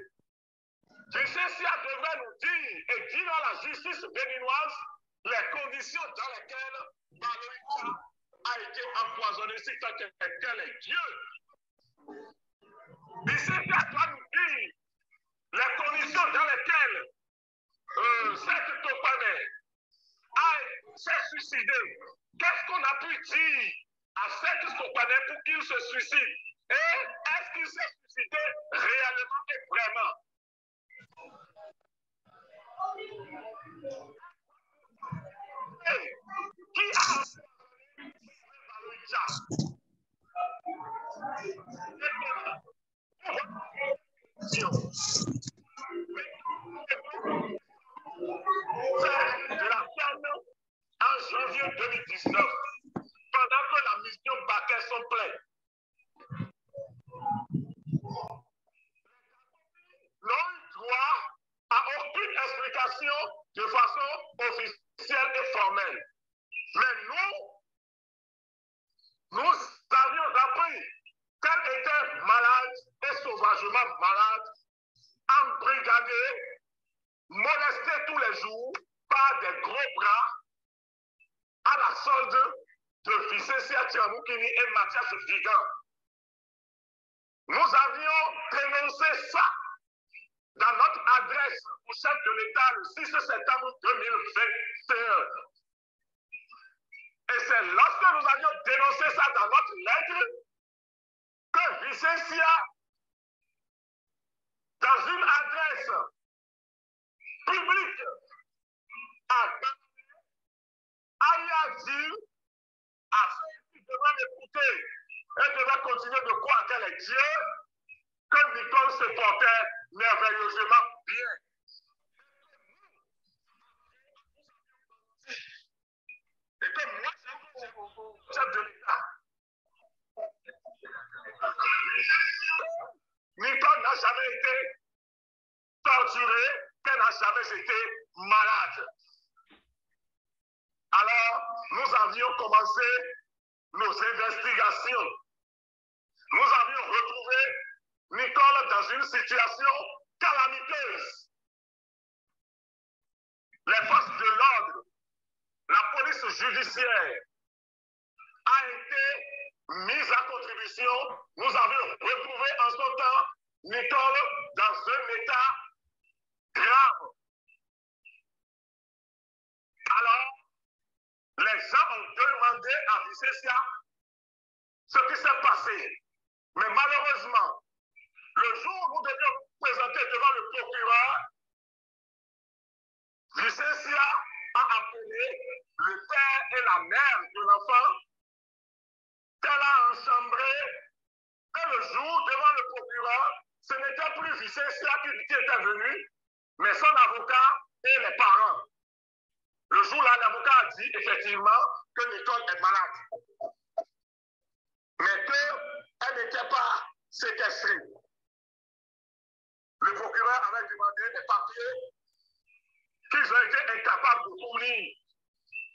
Vicentia devrait nous dire et dire à la justice béninoise les conditions dans lesquelles Baloïcha a été empoisonné, si tel est Dieu. Vicentia doit nous dire les conditions dans lesquelles cette Topané s'est suicidé. Qu'est-ce qu'on a pu dire à cette Topané pour qu'il se suicide? Et est-ce qu'il s'est suicidé réellement et vraiment? Et qui a de la ferme en janvier 2019, pendant que la mission battait son plein. N'ont eu droit à aucune explication de façon officielle et formelle. Mais nous avions appris qu'elle était malade et sauvagement malade, embrigadée, molestée tous les jours par des gros bras à la solde de Vicentia Tiamoukini et Mathias Vigan. Nous avions dénoncé ça dans notre adresse au chef de l'État le 6 septembre 2021. Et c'est lorsque nous avions dénoncé ça dans notre lettre que Vicentia, dans une adresse publique, a dit à ceux qui devaient m'écouter et devaient continuer de croire qu'elle est Dieu, que Nicole se portait merveilleusement bien. Et que moi, chef de l'État, Nicole n'a jamais été torturée, qu'elle n'a jamais été malade. Alors, nous avions commencé nos investigations. Nous avions retrouvé Nicole dans une situation calamiteuse. Les forces de l'ordre, la police judiciaire a été mise à contribution. Nous avions retrouvé en son temps Nicole dans un état grave. Alors, les gens ont demandé à Vicentia ce qui s'est passé. Mais malheureusement, le jour où nous devions présenter devant le procureur, Vicensia a appelé le père et la mère de l'enfant qu'elle a enchambré. Et le jour, devant le procureur, ce n'était plus Vicensia qui était venu, mais son avocat et les parents. Le jour-là, l'avocat a dit effectivement que Nicole est malade, mais qu'elle n'était pas séquestrée. Le procureur avait demandé des papiers qu'ils ont été incapables de fournir.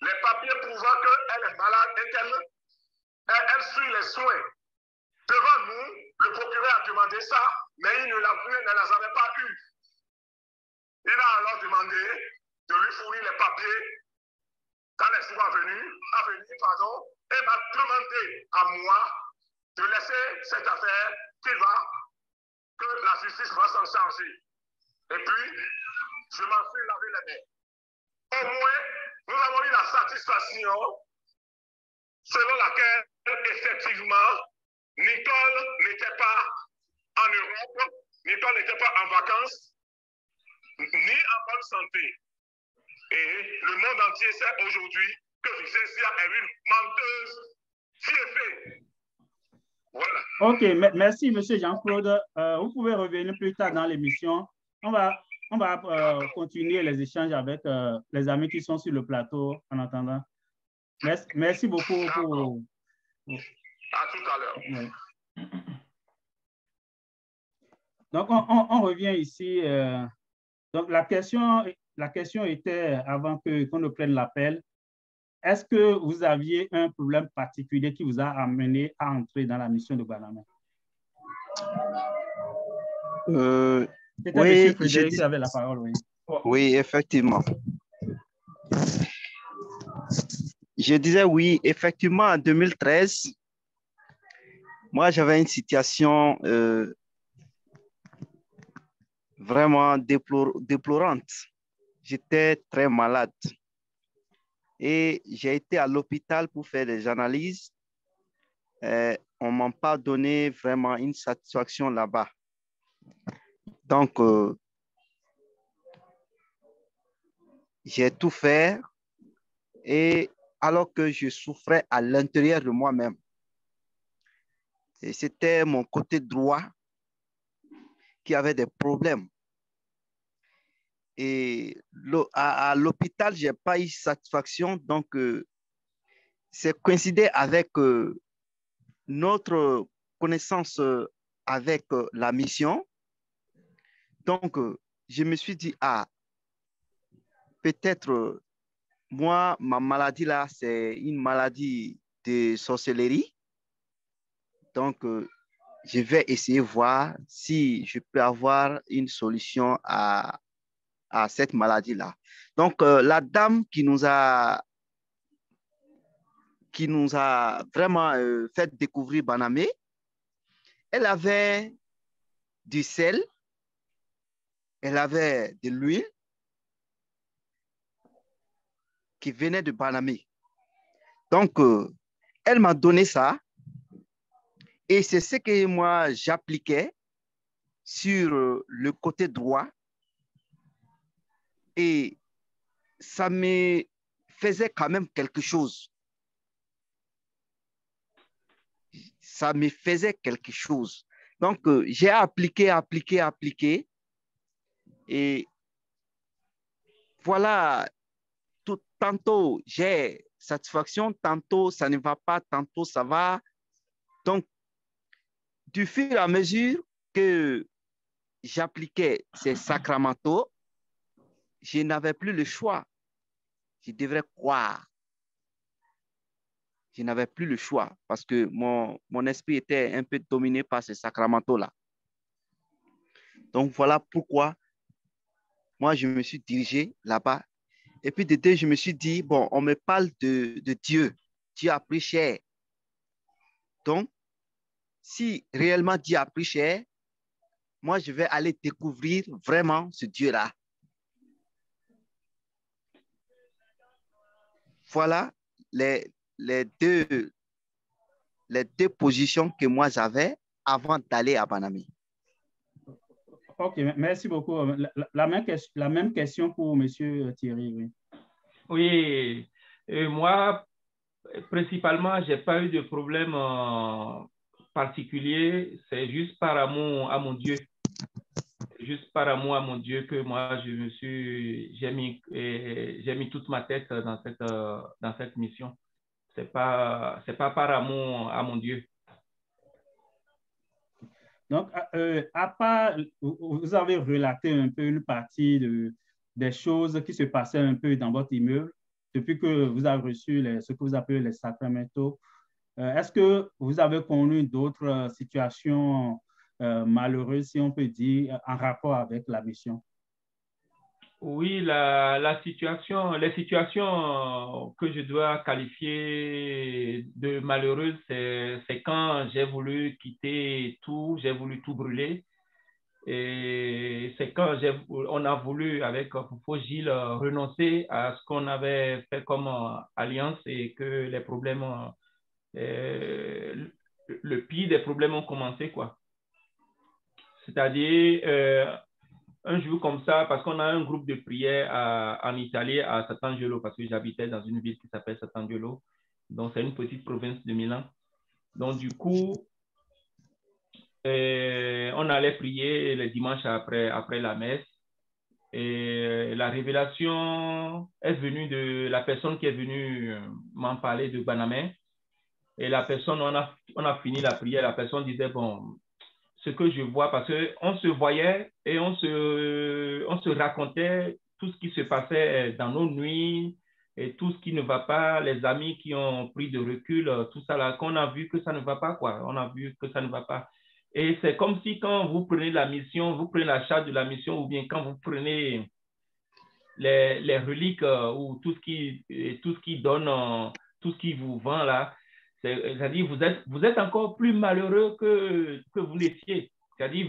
Les papiers prouvant qu'elle est malade et qu'elle suit les soins. Devant nous, le procureur a demandé ça, mais il ne les avait pas eus. Il a alors demandé de lui fournir les papiers quand les jours à venir, et m'a demandé à moi de laisser cette affaire que la justice va s'en charger. Et puis, je m'en suis lavé les mains. Au moins, nous avons eu la satisfaction selon laquelle, effectivement, Nicole n'était pas en Europe, Nicole n'était pas en vacances, ni en bonne santé. Et le monde entier sait aujourd'hui que Vicensia est une menteuse fiefée. Voilà. OK, merci, M. Jean-Claude. Vous pouvez revenir plus tard dans l'émission. On va continuer les échanges avec les amis qui sont sur le plateau en attendant. Merci beaucoup. À tout à l'heure. Oui. Donc, on revient ici. Donc, la question était, avant qu'on ne prenne l'appel, est-ce que vous aviez un problème particulier qui vous a amené à entrer dans la mission de Banama? Oui, M. Frédéric qui avait la parole, oui. Oui, effectivement. Je disais oui, effectivement, en 2013, moi, j'avais une situation vraiment déplorante. J'étais très malade et j'ai été à l'hôpital pour faire des analyses. On ne m'a pas donné vraiment une satisfaction là-bas. Donc, j'ai tout fait et alors que je souffrais à l'intérieur de moi-même. Et c'était mon côté droit qui avait des problèmes. Et à l'hôpital, je n'ai pas eu satisfaction. Donc, c'est coïncidé avec notre connaissance avec la mission. Donc, je me suis dit, peut-être moi, ma maladie là, c'est une maladie de sorcellerie. Donc, je vais essayer de voir si je peux avoir une solution à cette maladie-là. Donc, la dame qui nous a vraiment fait découvrir Banamé, elle avait du sel, elle avait de l'huile qui venait de Banamé. Donc, elle m'a donné ça et c'est ce que moi j'appliquais sur le côté droit et ça me faisait quand même quelque chose. Ça me faisait quelque chose. Donc, j'ai appliqué et voilà, tantôt j'ai satisfaction, tantôt ça ne va pas, tantôt ça va. Donc, du fur et à mesure que j'appliquais ces sacramentaux, je n'avais plus le choix. Je devrais croire. Je n'avais plus le choix parce que mon esprit était un peu dominé par ces sacramentaux-là. Donc, voilà pourquoi moi, je me suis dirigé là-bas. Et puis, de je me suis dit, bon, on me parle de Dieu. Dieu a pris cher. Donc, si réellement Dieu a pris cher, moi, je vais aller découvrir vraiment ce Dieu-là. Voilà les deux les 2 positions que moi j'avais avant d'aller à Banami. OK, merci beaucoup. La même question pour M. Thierry. Oui, oui. Moi, principalement, je n'ai pas eu de problème particulier. C'est juste par amour à mon Dieu. Juste par amour à mon Dieu que moi, j'ai mis toute ma tête dans cette mission. C'est pas par amour à mon Dieu. Donc, à part, vous avez relaté un peu une partie des choses qui se passaient un peu dans votre immeuble depuis que vous avez reçu ce que vous appelez les sacramentaux. Est-ce que vous avez connu d'autres situations malheureuses, si on peut dire, en rapport avec la mission? Oui, les situations que je dois qualifier de malheureuses, c'est quand j'ai voulu quitter tout, j'ai voulu tout brûler. Et c'est quand on a voulu, avec Fofo Gilles, renoncer à ce qu'on avait fait comme alliance et que les problèmes, le pire des problèmes ont commencé, quoi. C'est-à-dire, un jour comme ça, parce qu'on a un groupe de prière en Italie, à Sant'Angelo, parce que j'habitais dans une ville qui s'appelle Sant'Angelo. Donc, c'est une petite province de Milan. Donc, du coup, on allait prier le dimanche après la messe. Et la révélation est venue de la personne qui est venue m'en parler de Banamé. Et la personne, on a fini la prière, la personne disait, bon, ce que je vois, parce qu'on se voyait et on se racontait tout ce qui se passait dans nos nuits et tout ce qui ne va pas, les amis qui ont pris de recul, tout ça là, qu'on a vu que ça ne va pas, quoi. On a vu que ça ne va pas. Et c'est comme si quand vous prenez la mission, vous prenez la charge de la mission, ou bien quand vous prenez les reliques ou tout ce qui donne, tout ce qui vous vend là, c'est-à-dire vous êtes encore plus malheureux que vous l'étiez. C'est-à-dire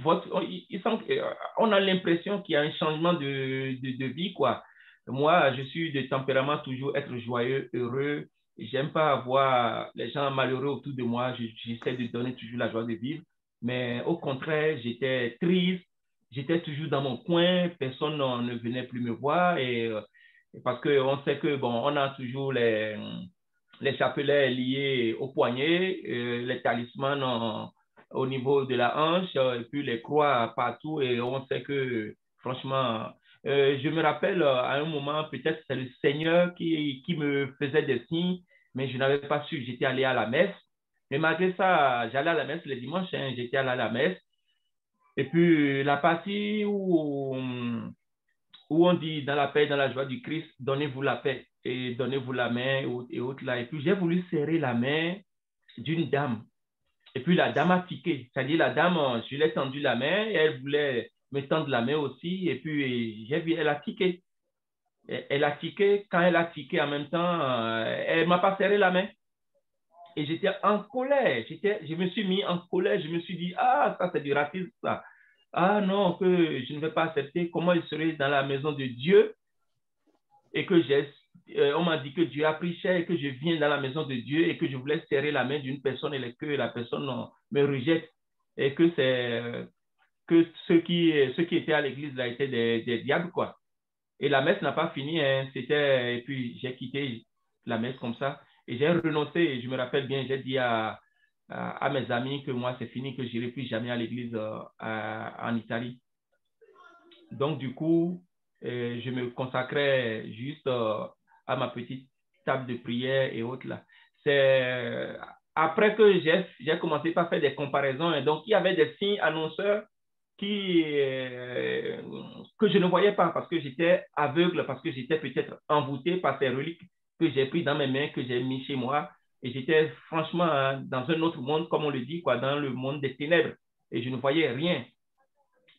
on a l'impression qu'il y a un changement de vie, quoi. Moi, je suis de tempérament toujours être joyeux, heureux. J'aime pas avoir les gens malheureux autour de moi. J'essaie de donner toujours la joie de vivre. Mais au contraire, j'étais triste. J'étais toujours dans mon coin. Personne ne venait plus me voir. Et parce qu'on sait que, bon, on a toujours les chapelets liés au poignet, les talismans au niveau de la hanche, et puis les croix partout. Et on sait que, franchement, je me rappelle à un moment, peut-être c'est le Seigneur qui me faisait des signes, mais je n'avais pas su. J'étais allé à la messe. Mais malgré ça, j'allais à la messe le dimanche, hein, j'étais allé à la messe. Et puis, la partie où on dit dans la paix, dans la joie du Christ, donnez-vous la paix et donnez-vous la main et autres là. Et puis, j'ai voulu serrer la main d'une dame. Et puis, la dame a tiqué. C'est-à-dire, la dame, je lui ai tendu la main et elle voulait me tendre la main aussi. Et puis, j'ai vu, elle a tiqué. Elle a tiqué. Quand elle a tiqué en même temps, elle ne m'a pas serré la main. Et j'étais en colère. Je me suis mis en colère. Je me suis dit, ah, ça, c'est du racisme, ça. Ah non, que je ne vais pas accepter. Comment il serait dans la maison de Dieu et que on m'a dit que Dieu a pris cher et que je viens dans la maison de Dieu et que je voulais serrer la main d'une personne et que la personne me rejette et que ceux qui étaient à l'église là étaient des diables, quoi. Et la messe n'a pas fini, hein. Et puis j'ai quitté la messe comme ça et j'ai renoncé. Et je me rappelle bien, j'ai dit à mes amis que moi c'est fini, que je n'irai plus jamais à l'église en Italie. Donc du coup, je me consacrais juste à ma petite table de prière et autres là. C'est après que j'ai commencé par faire des comparaisons, et donc il y avait des signes annonceurs que je ne voyais pas parce que j'étais aveugle, parce que j'étais peut-être envoûté par ces reliques que j'ai pris dans mes mains, que j'ai mis chez moi. Et j'étais franchement dans un autre monde, comme on le dit, quoi, dans le monde des ténèbres. Et je ne voyais rien.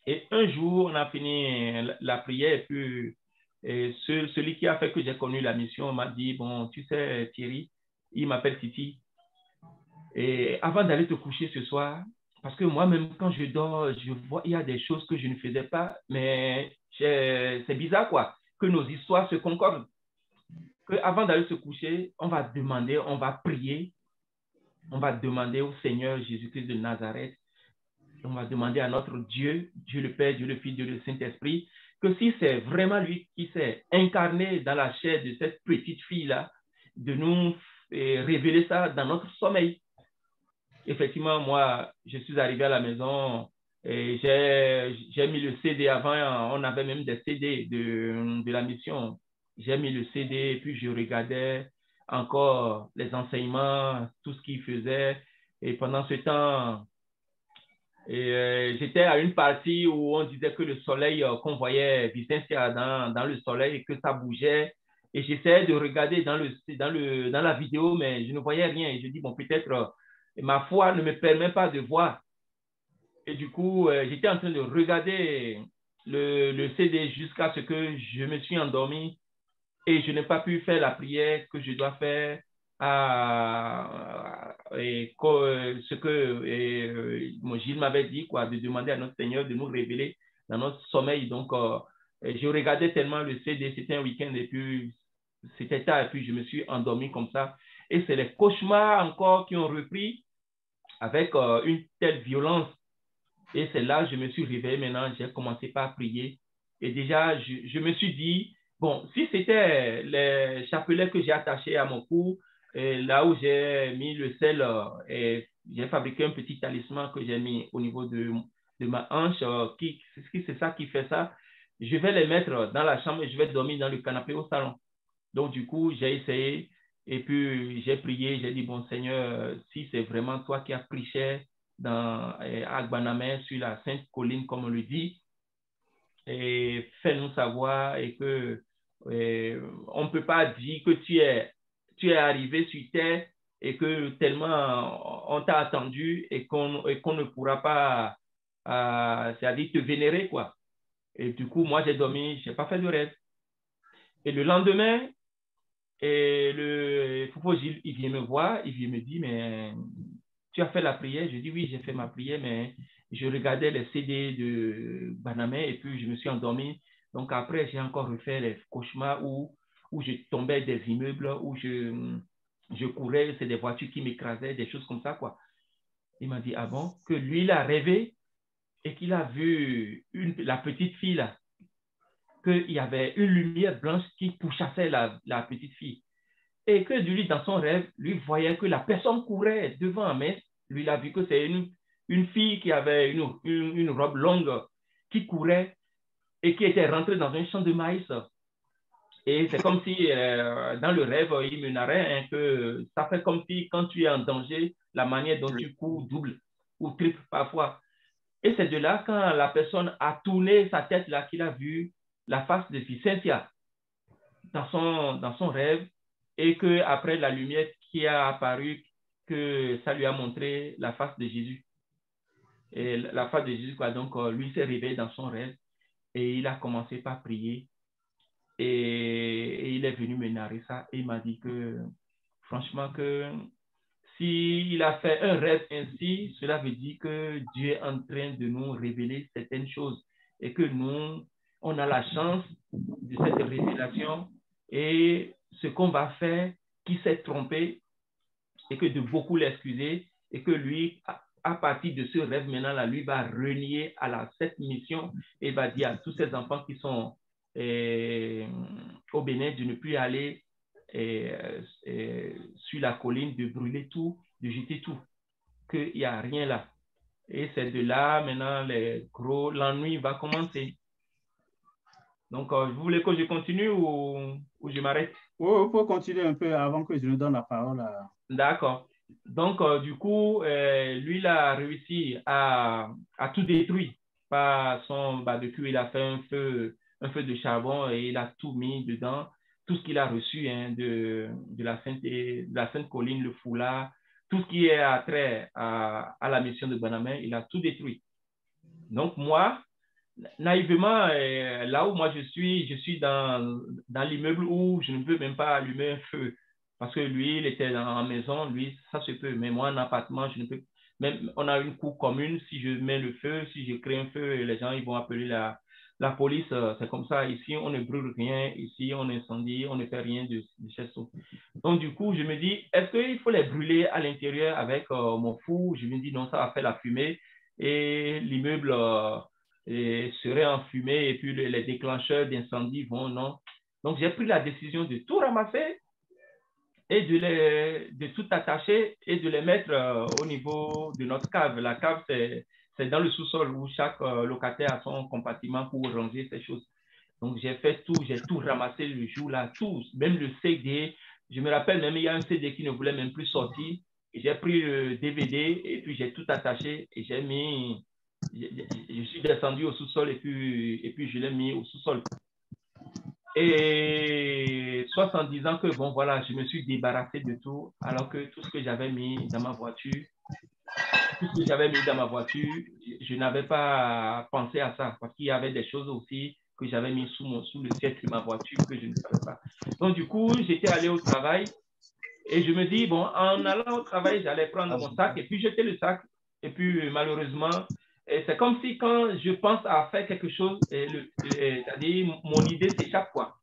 Et un jour, on a fini la prière. Et puis, celui qui a fait que j'ai connu la mission m'a dit, bon, tu sais, Thierry, il m'appelle Titi. Et avant d'aller te coucher ce soir, parce que moi-même, quand je dors, je vois, il y a des choses que je ne faisais pas, mais c'est bizarre, quoi, que nos histoires se concordent. Qu'avant d'aller se coucher, on va demander, on va prier on va demander au Seigneur Jésus-Christ de Nazareth, on va demander à notre Dieu, Dieu le Père, Dieu le Fils, Dieu le Saint-Esprit, que si c'est vraiment lui qui s'est incarné dans la chair de cette petite fille-là, de nous révéler ça dans notre sommeil. Effectivement, moi, je suis arrivé à la maison et j'ai mis le CD avant, on avait même des CD de la mission. J'ai mis le CD et puis je regardais encore les enseignements, tout ce qu'il faisait. Et pendant ce temps, j'étais à une partie où on disait que le soleil, qu'on voyait Vicencia dans le soleil et que ça bougeait. Et j'essayais de regarder dans la vidéo, mais je ne voyais rien. Et je dis, bon, peut-être ma foi ne me permet pas de voir. Et du coup, j'étais en train de regarder le CD jusqu'à ce que je me suis endormi et je n'ai pas pu faire la prière que je dois faire ce que mon Gilles m'avait dit, quoi, de demander à notre Seigneur de nous révéler dans notre sommeil. Donc, je regardais tellement le CD, c'était un week-end et puis c'était tard et puis je me suis endormi comme ça. Et c'est les cauchemars encore qui ont repris avec une telle violence. Et c'est là que je me suis réveillé maintenant, j'ai commencé par prier. Et déjà, je me suis dit, bon, si c'était les chapelets que j'ai attachés à mon cou, là où j'ai mis le sel, et j'ai fabriqué un petit talisman que j'ai mis au niveau de ma hanche, c'est ça qui fait ça. Je vais les mettre dans la chambre et je vais dormir dans le canapé au salon. Donc, du coup, j'ai essayé et puis j'ai prié, j'ai dit, bon Seigneur, si c'est vraiment toi qui as pris chair à Gbanamé, sur la Sainte Colline, comme on le dit, et fais-nous savoir et que on ne peut pas dire que tu es arrivé sur terre et que tellement on t'a attendu et qu'on ne pourra pas, c'est-à-dire te vénérer, quoi. Et du coup, moi, j'ai dormi, je n'ai pas fait de rêve. Et le lendemain, le Foucault Gilles, il vient me voir, il vient me dire, mais tu as fait la prière? Je dis, oui, j'ai fait ma prière, mais je regardais les CD de Banamé et puis je me suis endormi. Donc après, j'ai encore refait les cauchemars où je tombais des immeubles, où je courais, c'est des voitures qui m'écrasaient, des choses comme ça, quoi. Il m'a dit, ah bon? Que lui, il a rêvé et qu'il a vu la petite fille là, qu'il y avait une lumière blanche qui pourchassait la petite fille. Et que lui, dans son rêve, lui voyait que la personne courait devant, mais lui, il a vu que c'est une fille qui avait une robe longue qui courait et qui était rentrée dans un champ de maïs. Et c'est comme si, dans le rêve, il me narrait hein, que ça fait comme si, quand tu es en danger, la manière dont tu cours double ou triple parfois. Et c'est de là, quand la personne a tourné sa tête, là, qu'il a vu la face de Vicentia dans son rêve, et qu'après la lumière qui a apparu, que ça lui a montré la face de Jésus. Et la face de Jésus, quoi. Donc, lui s'est réveillé dans son rêve et il a commencé par prier. Et il est venu me narrer ça et il m'a dit que, franchement, que s'il a fait un rêve ainsi, cela veut dire que Dieu est en train de nous révéler certaines choses et que nous, on a la chance de cette révélation et ce qu'on va faire, qui s'est trompé et que de beaucoup l'excuser et que lui, à partir de ce rêve maintenant, là, lui va renier à cette mission et va dire à tous ces enfants qui sont au Bénin de ne plus aller sur la colline, de brûler tout, de jeter tout, qu'il n'y a rien là. Et c'est de là, maintenant, l'ennui va commencer. Donc, vous voulez que je continue ou je m'arrête? Oui, il faut continuer un peu avant que je ne donne la parole à... D'accord. Donc, du coup, lui, il a réussi à tout détruire par son barbecue. Il a fait un feu de charbon et il a tout mis dedans. Tout ce qu'il a reçu hein, de la Sainte Colline, le foulard, tout ce qui est attrait à la mission de Banamé, il a tout détruit. Donc, moi, naïvement, là où moi je suis dans l'immeuble où je ne peux même pas allumer un feu. Parce que lui, il était dans la maison, lui, ça se peut. Mais moi, en appartement, je ne peux. Même, on a une cour commune. Si je mets le feu, si je crée un feu, les gens ils vont appeler la la police, c'est comme ça. Ici, on ne brûle rien. Ici, on incendie, on ne fait rien de ces choses. Donc, du coup, je me dis, est-ce qu'il faut les brûler à l'intérieur avec mon four? Je me dis, non, ça va faire la fumée et l'immeuble serait en fumée et puis les déclencheurs d'incendie vont, non. Donc, j'ai pris la décision de tout ramasser et de tout attacher et de les mettre au niveau de notre cave. La cave, c'est dans le sous-sol où chaque locataire a son compartiment pour ranger ses choses. Donc, j'ai fait tout, j'ai tout ramassé le jour-là, tout, même le CD. Je me rappelle même, il y a un CD qui ne voulait même plus sortir. J'ai pris le DVD et puis j'ai tout attaché et j'ai mis, je suis descendu au sous-sol et puis je l'ai mis au sous-sol. Et 70 ans que, bon, voilà, je me suis débarrassé de tout, alors que tout ce que j'avais mis dans ma voiture, je n'avais pas pensé à ça, parce qu'il y avait des choses aussi que j'avais mis sous le siège de ma voiture que je ne savais pas. Donc, du coup, j'étais allé au travail et je me dis, bon, en allant au travail, j'allais prendre mon sac et puis jeter le sac. Et puis, malheureusement, c'est comme si quand je pense à faire quelque chose, c'est-à-dire mon idée s'échappe, quoi.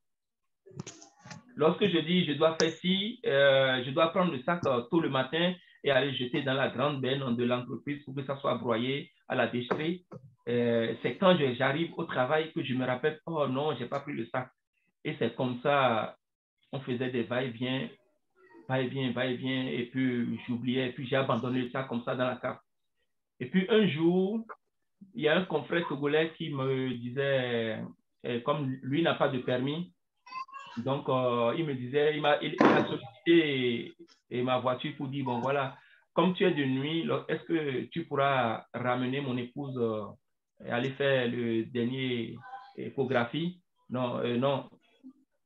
Lorsque je dis je dois faire ci, je dois prendre le sac tôt le matin et aller jeter dans la grande benne de l'entreprise pour que ça soit broyé à la déchetterie. C'est quand j'arrive au travail que je me rappelle, oh non, je n'ai pas pris le sac. Et c'est comme ça, on faisait des va-et-vient, et puis j'oubliais, et puis j'ai abandonné le sac comme ça dans la cave. Et puis un jour, il y a un confrère togolais qui me disait, comme lui n'a pas de permis, donc il me disait, il a sollicité ma voiture pour dire, bon voilà, comme tu es de nuit, est-ce que tu pourras ramener mon épouse et aller faire le dernier échographie? Non, non.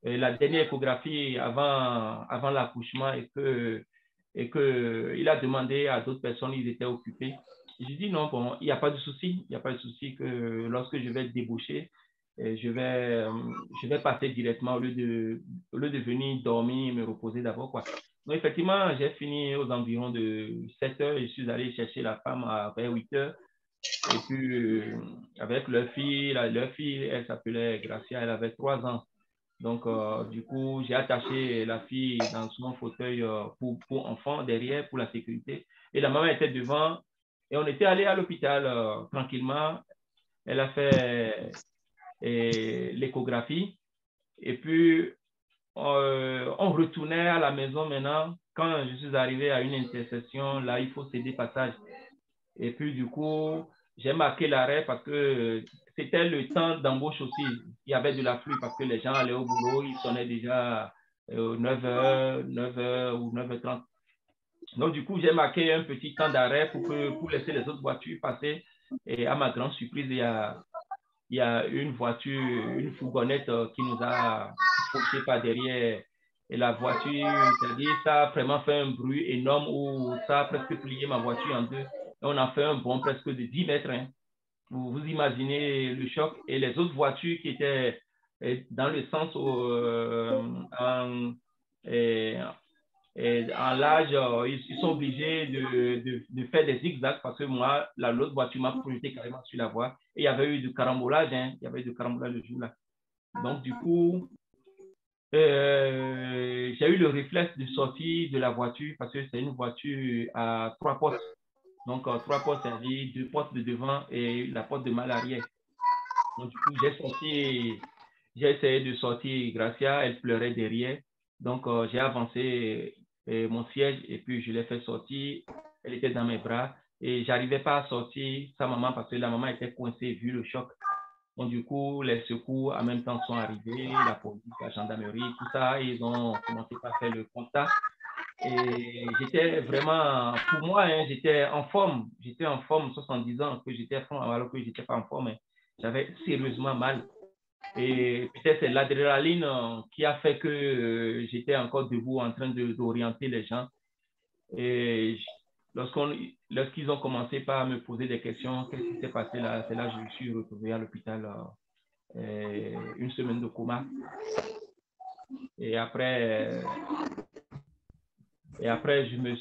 La dernière échographie avant l'accouchement et que il a demandé à d'autres personnes, ils étaient occupés. J'ai dit non, bon, il n'y a pas de souci. Il n'y a pas de souci que lorsque je vais déboucher, je vais passer directement au lieu de venir dormir et me reposer d'abord, quoi. Donc, effectivement, j'ai fini aux environs de 7 heures. Je suis allé chercher la femme vers 8 heures. Et puis, avec leur fille, elle s'appelait Gracia, elle avait 3 ans. Donc, du coup, j'ai attaché la fille dans son fauteuil pour enfants derrière, pour la sécurité. Et la maman était devant. Et on était allé à l'hôpital tranquillement. Elle a fait l'échographie. Et puis, on retournait à la maison maintenant. Quand je suis arrivé à une intersection, là, il faut céder passage. Et puis, du coup, j'ai marqué l'arrêt parce que c'était le temps d'embauche aussi. Il y avait de la pluie parce que les gens allaient au boulot. Ils sonnaient déjà 9h ou 9h30. Donc, du coup, j'ai marqué un petit temps d'arrêt pour laisser les autres voitures passer. Et à ma grande surprise, il y a une voiture, une fourgonnette qui nous a fauché par derrière. Et la voiture, c'est-à-dire, ça a vraiment fait un bruit énorme où ça a presque plié ma voiture en deux. Et on a fait un bond presque de 10 mètres. Hein. Vous imaginez le choc. Et les autres voitures qui étaient dans le sens en large, ils sont obligés de faire des zigzags parce que moi, l'autre voiture m'a projeté carrément sur la voie. Et il y avait eu du carambolage, hein. Il y avait eu du carambolage le jour-là. Donc, du coup, j'ai eu le réflexe de sortir de la voiture parce que c'est une voiture à 3 portes. Donc, 3 portes, c'est-à-dire 2 portes de devant et la porte de mal arrière. Donc, du coup, j'ai essayé de sortir Gracia, elle pleurait derrière. Donc, j'ai avancé mon siège et puis je l'ai fait sortir. Elle était dans mes bras et je n'arrivais pas à sortir sa maman parce que la maman était coincée vu le choc. Donc, du coup, les secours en même temps sont arrivés, la police, la gendarmerie, tout ça. Ils ont commencé par faire le constat. Et j'étais vraiment, pour moi, hein, j'étais en forme. J'étais en forme, 70 ans, que j'étais en forme alors que je n'étais pas en forme. Hein. J'avais sérieusement mal. Et peut-être c'est l'adrénaline qui a fait que j'étais encore debout en train d'orienter les gens. Et lorsqu'ils ont commencé par me poser des questions, qu'est-ce qui s'est passé là? C'est là que je me suis retrouvé à l'hôpital, une semaine de coma. Et après, je me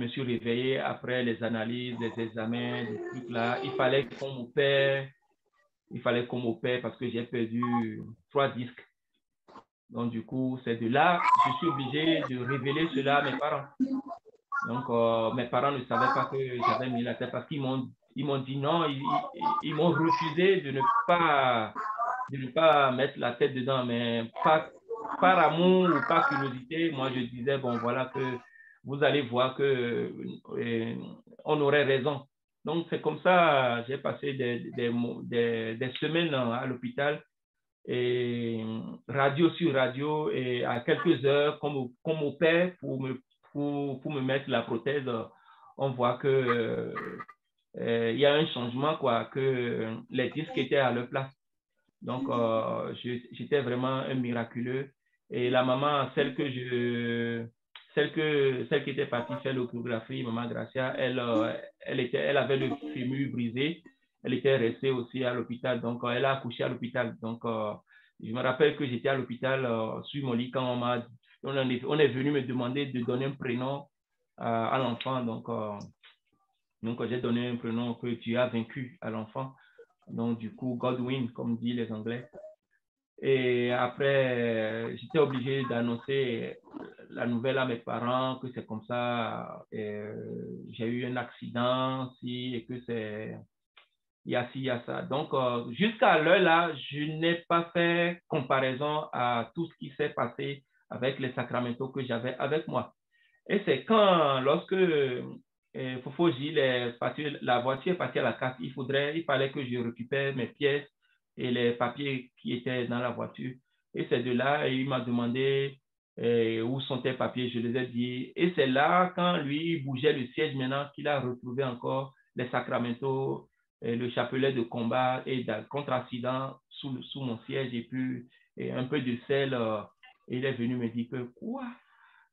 suis réveillé après les analyses, les examens, les trucs là. Il fallait qu'on m'opère. il fallait qu'on m'opère parce que j'ai perdu 3 disques. Donc, du coup, c'est de là, je suis obligé de révéler cela à mes parents. Donc, mes parents ne savaient pas que j'avais mis la tête parce qu'ils m'ont dit non, ils m'ont refusé de ne pas mettre la tête dedans, mais par amour ou par curiosité, moi je disais, bon voilà que vous allez voir que on aurait raison. Donc c'est comme ça, j'ai passé des semaines à l'hôpital, et radio sur radio, et à quelques heures, qu'on m'opère pour me mettre la prothèse, on voit que il y a un changement, quoi, que les disques étaient à leur place. Donc, j'étais vraiment un miraculeux. Et la maman, celle qui était partie faire l'échographie, maman Gracia, elle avait le fémur brisé. Elle était restée aussi à l'hôpital. Donc, elle a accouché à l'hôpital. Donc, je me rappelle que j'étais à l'hôpital sur mon lit quand on est venu me demander de donner un prénom à l'enfant. Donc, j'ai donné un prénom que tu as vaincu à l'enfant. Donc, du coup, Godwin, comme disent les Anglais. Et après, j'étais obligé d'annoncer la nouvelle à mes parents que c'est comme ça, j'ai eu un accident, et que il y a ci, il y a ça. Donc, jusqu'à l'heure là, je n'ai pas fait comparaison à tout ce qui s'est passé avec les sacramentaux que j'avais avec moi. Et c'est lorsque Fofo Gilles la voiture est partie à la casse, il fallait que je récupère mes pièces et les papiers qui étaient dans la voiture. Et c'est de là, il m'a demandé où sont tes papiers, je les ai dit. Et c'est là, quand lui bougeait le siège maintenant, qu'il a retrouvé encore les sacramentaux, le chapelet de combat et d'un contre-accident sous mon siège, et puis un peu de sel. Et il est venu me dire que quoi?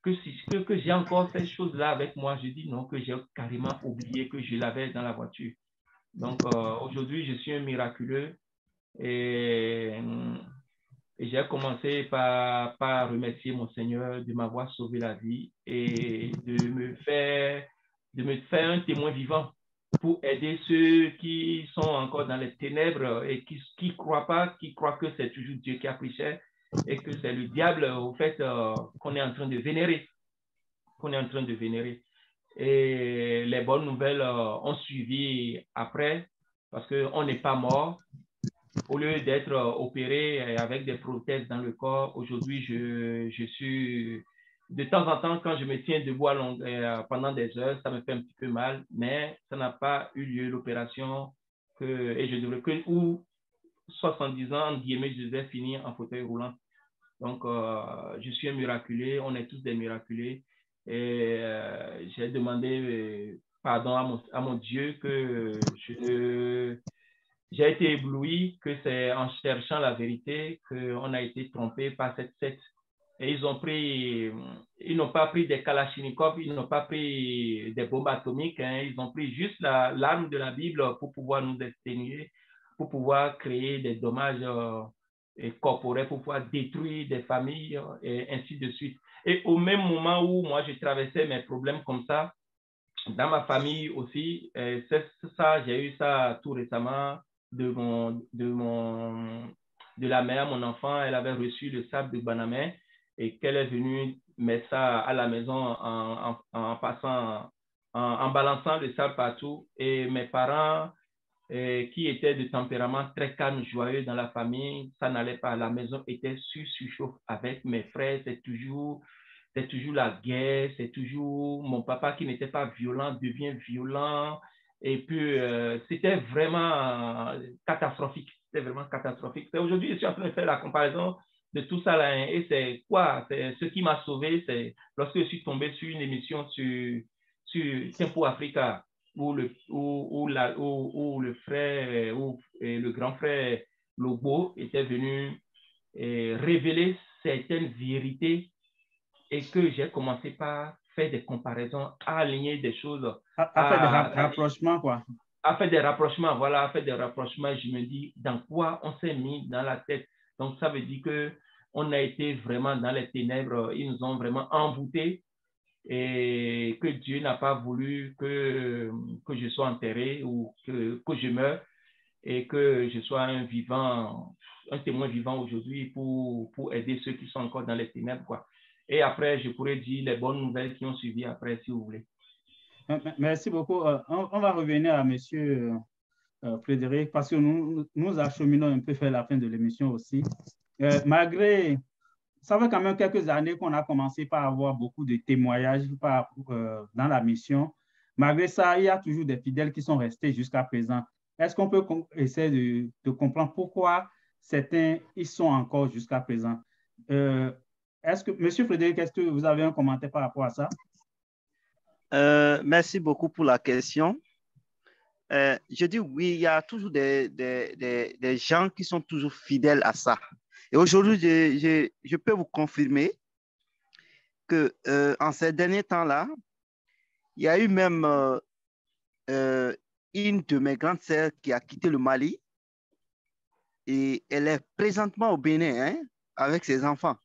Que j'ai encore ces choses-là avec moi. Je dis non, que j'ai carrément oublié que je l'avais dans la voiture. Donc, aujourd'hui, je suis un miraculeux, et j'ai commencé par remercier mon Seigneur de m'avoir sauvé la vie et de me faire un témoin vivant pour aider ceux qui sont encore dans les ténèbres et qui croient pas, qui croient que c'est toujours Dieu qui a pris cher et que c'est le diable, au fait, qu'on est en train de vénérer. Et les bonnes nouvelles ont suivi après, parce qu'on n'est pas mort. Au lieu d'être opéré avec des prothèses dans le corps, aujourd'hui, je suis... De temps en temps, quand je me tiens debout pendant des heures, ça me fait un petit peu mal, mais ça n'a pas eu lieu, l'opération, et je devrais ou 70 ans, en guillemets, je devais finir en fauteuil roulant. Donc, je suis un miraculé, on est tous des miraculés. Et j'ai demandé pardon à mon Dieu que j'ai été ébloui, que c'est en cherchant la vérité qu'on a été trompé par cette secte. Et ils n'ont pas pris des kalachnikovs, ils n'ont pas pris des bombes atomiques, hein, ils ont pris juste l'arme de la Bible pour pouvoir nous exténuer, pour pouvoir créer des dommages corporels, pour pouvoir détruire des familles et ainsi de suite. Et au même moment où moi je traversais mes problèmes comme ça, dans ma famille aussi, c'est ça, j'ai eu ça tout récemment de la mère, mon enfant, elle avait reçu le sable de Banamé et qu'elle est venue mettre ça à la maison en passant, en balançant le sable partout. Et mes parents, qui étaient de tempérament très calme, joyeux dans la famille, ça n'allait pas. La maison était surchauffe avec mes frères, c'est toujours la guerre, c'est toujours mon papa qui n'était pas violent devient violent. Et puis, c'était vraiment catastrophique. C'était vraiment catastrophique. Aujourd'hui, je suis en train de faire la comparaison de tout ça là. Et c'est quoi? C'est ce qui m'a sauvé, c'est lorsque je suis tombé sur une émission sur Tempo Africa, où le frère, le grand frère Lobo était venu révéler certaines vérités, et que j'ai commencé par faire des comparaisons, à aligner des choses. À faire des rapprochements, quoi. À faire des rapprochements, voilà, à faire des rapprochements. Je me dis, dans quoi on s'est mis dans la tête? Donc, ça veut dire qu'on a été vraiment dans les ténèbres, ils nous ont vraiment envoûtés, et que Dieu n'a pas voulu que je sois enterré ou que je meure. et que je sois un témoin vivant aujourd'hui pour aider ceux qui sont encore dans les ténèbres, quoi. Et après, je pourrais dire les bonnes nouvelles qui ont suivi après, si vous voulez. Merci beaucoup. On va revenir à Monsieur Frédéric, parce que nous acheminons un peu vers la fin de l'émission aussi. Malgré, ça fait quand même quelques années qu'on a commencé par avoir beaucoup de témoignages dans la mission. Malgré ça, il y a toujours des fidèles qui sont restés jusqu'à présent. Est-ce qu'on peut essayer de comprendre pourquoi certains y sont encore jusqu'à présent? Monsieur Frédéric, est-ce que vous avez un commentaire par rapport à ça? Merci beaucoup pour la question. Je dis oui, il y a toujours des gens qui sont toujours fidèles à ça. Et aujourd'hui, je peux vous confirmer que en ces derniers temps-là, il y a eu même une de mes grandes sœurs qui a quitté le Mali et elle est présentement au Bénin, hein, avec ses enfants.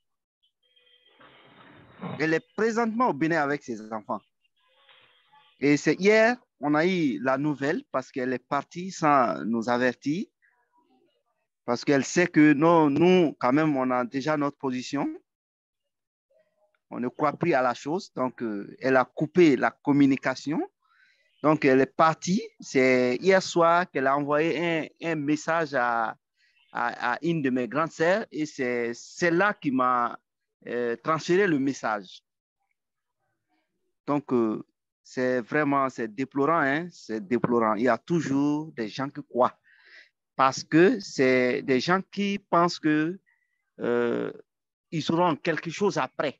Elle est présentement au Bénin avec ses enfants. Et c'est hier, on a eu la nouvelle parce qu'elle est partie sans nous avertir. Parce qu'elle sait que nous, quand même, on a déjà notre position. On ne croit plus à la chose. Donc, elle a coupé la communication. Donc, elle est partie. C'est hier soir qu'elle a envoyé un message à une de mes grandes sœurs et c'est celle-là qui m'a transféré le message. Donc, c'est déplorant, hein? C'est déplorant. Il y a toujours des gens qui croient parce que c'est des gens qui pensent que ils auront quelque chose après.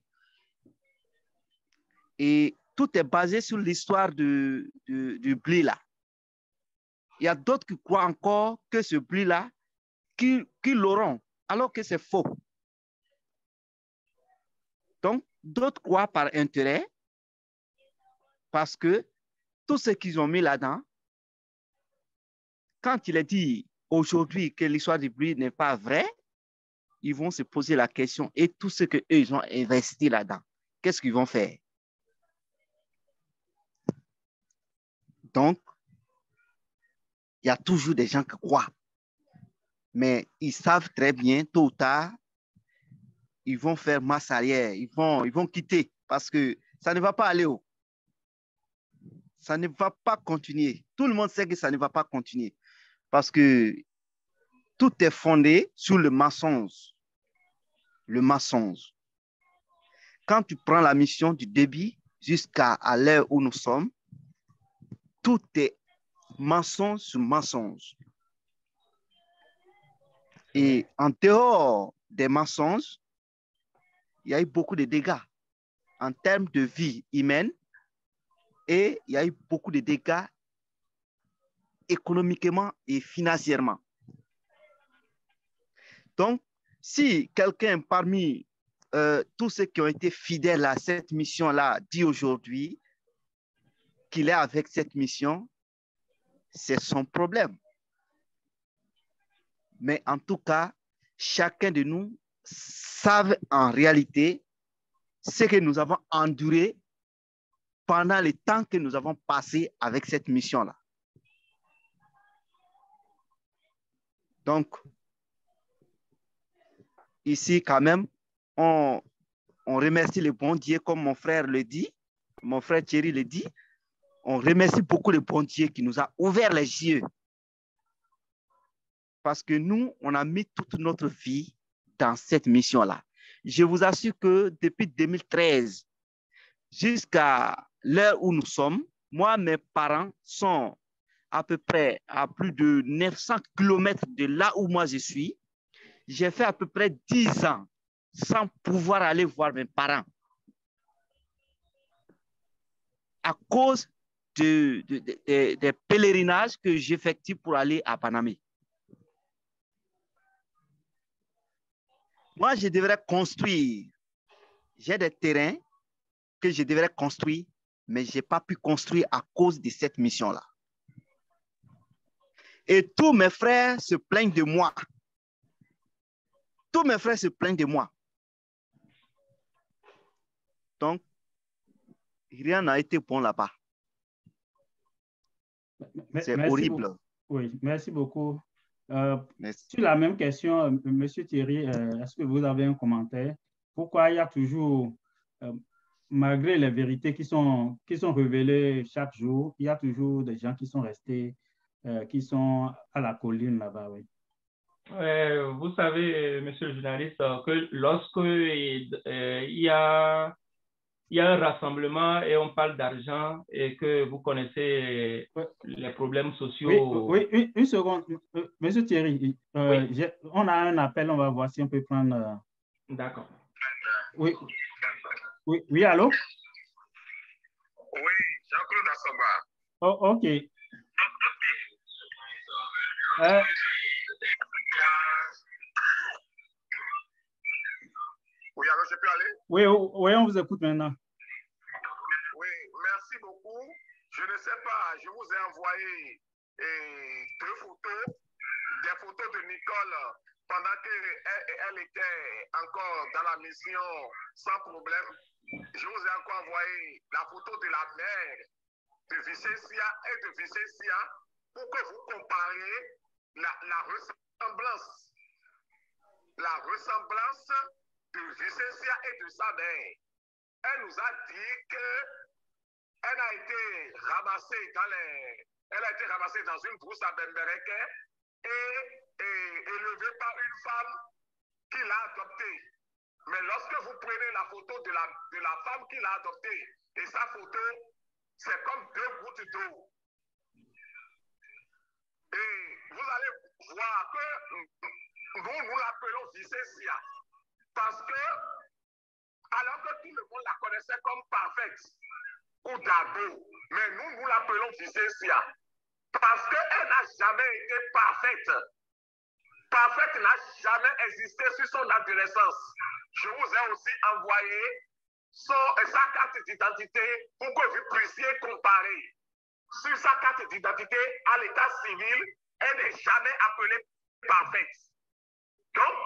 Et tout est basé sur l'histoire du blé là. Il y a d'autres qui croient encore que ce blé là, qui l'auront, alors que c'est faux. Donc, d'autres croient par intérêt, parce que tout ce qu'ils ont mis là-dedans, quand il est dit aujourd'hui que l'histoire du blé n'est pas vraie, ils vont se poser la question, et tout ce qu'eux, ils ont investi là-dedans, qu'est-ce qu'ils vont faire? Donc, il y a toujours des gens qui croient. Mais ils savent très bien, tôt ou tard, ils vont faire masse arrière, ils vont quitter parce que ça ne va pas aller haut. Ça ne va pas continuer. Tout le monde sait que ça ne va pas continuer parce que tout est fondé sur le mensonge. Le mensonge. Quand tu prends la mission du début jusqu'à l'heure où nous sommes, tout est mensonge sur mensonge. Et en dehors des mensonges, il y a eu beaucoup de dégâts en termes de vie humaine et il y a eu beaucoup de dégâts économiquement et financièrement. Donc, si quelqu'un parmi tous ceux qui ont été fidèles à cette mission-là dit aujourd'hui qu'il est avec cette mission, c'est son problème. Mais en tout cas, chacun de nous savent en réalité ce que nous avons enduré pendant le temps que nous avons passé avec cette mission-là. Donc, ici, quand même, on remercie le bon Dieu, comme mon frère le dit, mon frère Thierry le dit. On remercie beaucoup le bon Dieu qui nous a ouvert les yeux. Parce que nous, on a mis toute notre vie dans cette mission-là. Je vous assure que depuis 2013 jusqu'à l'heure où nous sommes, moi, mes parents sont à peu près à plus de 900 km de là où moi je suis. J'ai fait à peu près 10 ans sans pouvoir aller voir mes parents à cause des pèlerinages que j'effectue pour aller à Panamé. Moi, je devrais construire. J'ai des terrains que je devrais construire, mais je n'ai pas pu construire à cause de cette mission-là. Et tous mes frères se plaignent de moi. Tous mes frères se plaignent de moi. Donc, rien n'a été bon là-bas. C'est horrible. Oui, merci beaucoup, Sur la même question, M. Thierry, est-ce que vous avez un commentaire? Pourquoi il y a toujours, malgré les vérités qui sont révélées chaque jour, il y a toujours des gens qui sont restés, qui sont à la colline là-bas, oui. Vous savez, monsieur le journaliste, que lorsque il y a un rassemblement et on parle d'argent et que vous connaissez les problèmes sociaux. Oui, une seconde. Monsieur Thierry, oui. On a un appel, on va voir si on peut prendre. D'accord. Oui, allô? Oui, Jean-Claude Assamba. Oh, OK. Oui, alors je peux aller? Oui, on vous écoute maintenant. Oui, merci beaucoup. Je ne sais pas, je vous ai envoyé 2 photos, des photos de Nicole pendant qu'elle était encore dans la mission sans problème. Je vous ai encore envoyé la photo de la mère de Vicentia et de Vicentia pour que vous compariez la ressemblance de Vicentia et de sa mère. Elle nous a dit qu'elle a été ramassée dans une brousse à Bembereke et élevée par une femme qui l'a adoptée. Mais lorsque vous prenez la photo de la femme qui l'a adoptée et sa photo, c'est comme 2 gouttes d'eau. Et vous allez voir que nous l'appelons Vicentia parce que alors que tout le monde la connaissait comme parfaite ou Dabo, mais nous l'appelons Vicentia parce qu'elle n'a jamais été parfaite. Parfaite n'a jamais existé sur son adolescence. Je vous ai aussi envoyé sa carte d'identité pour que vous puissiez comparer. Sur sa carte d'identité, à l'état civil, elle n'est jamais appelée parfaite. Donc,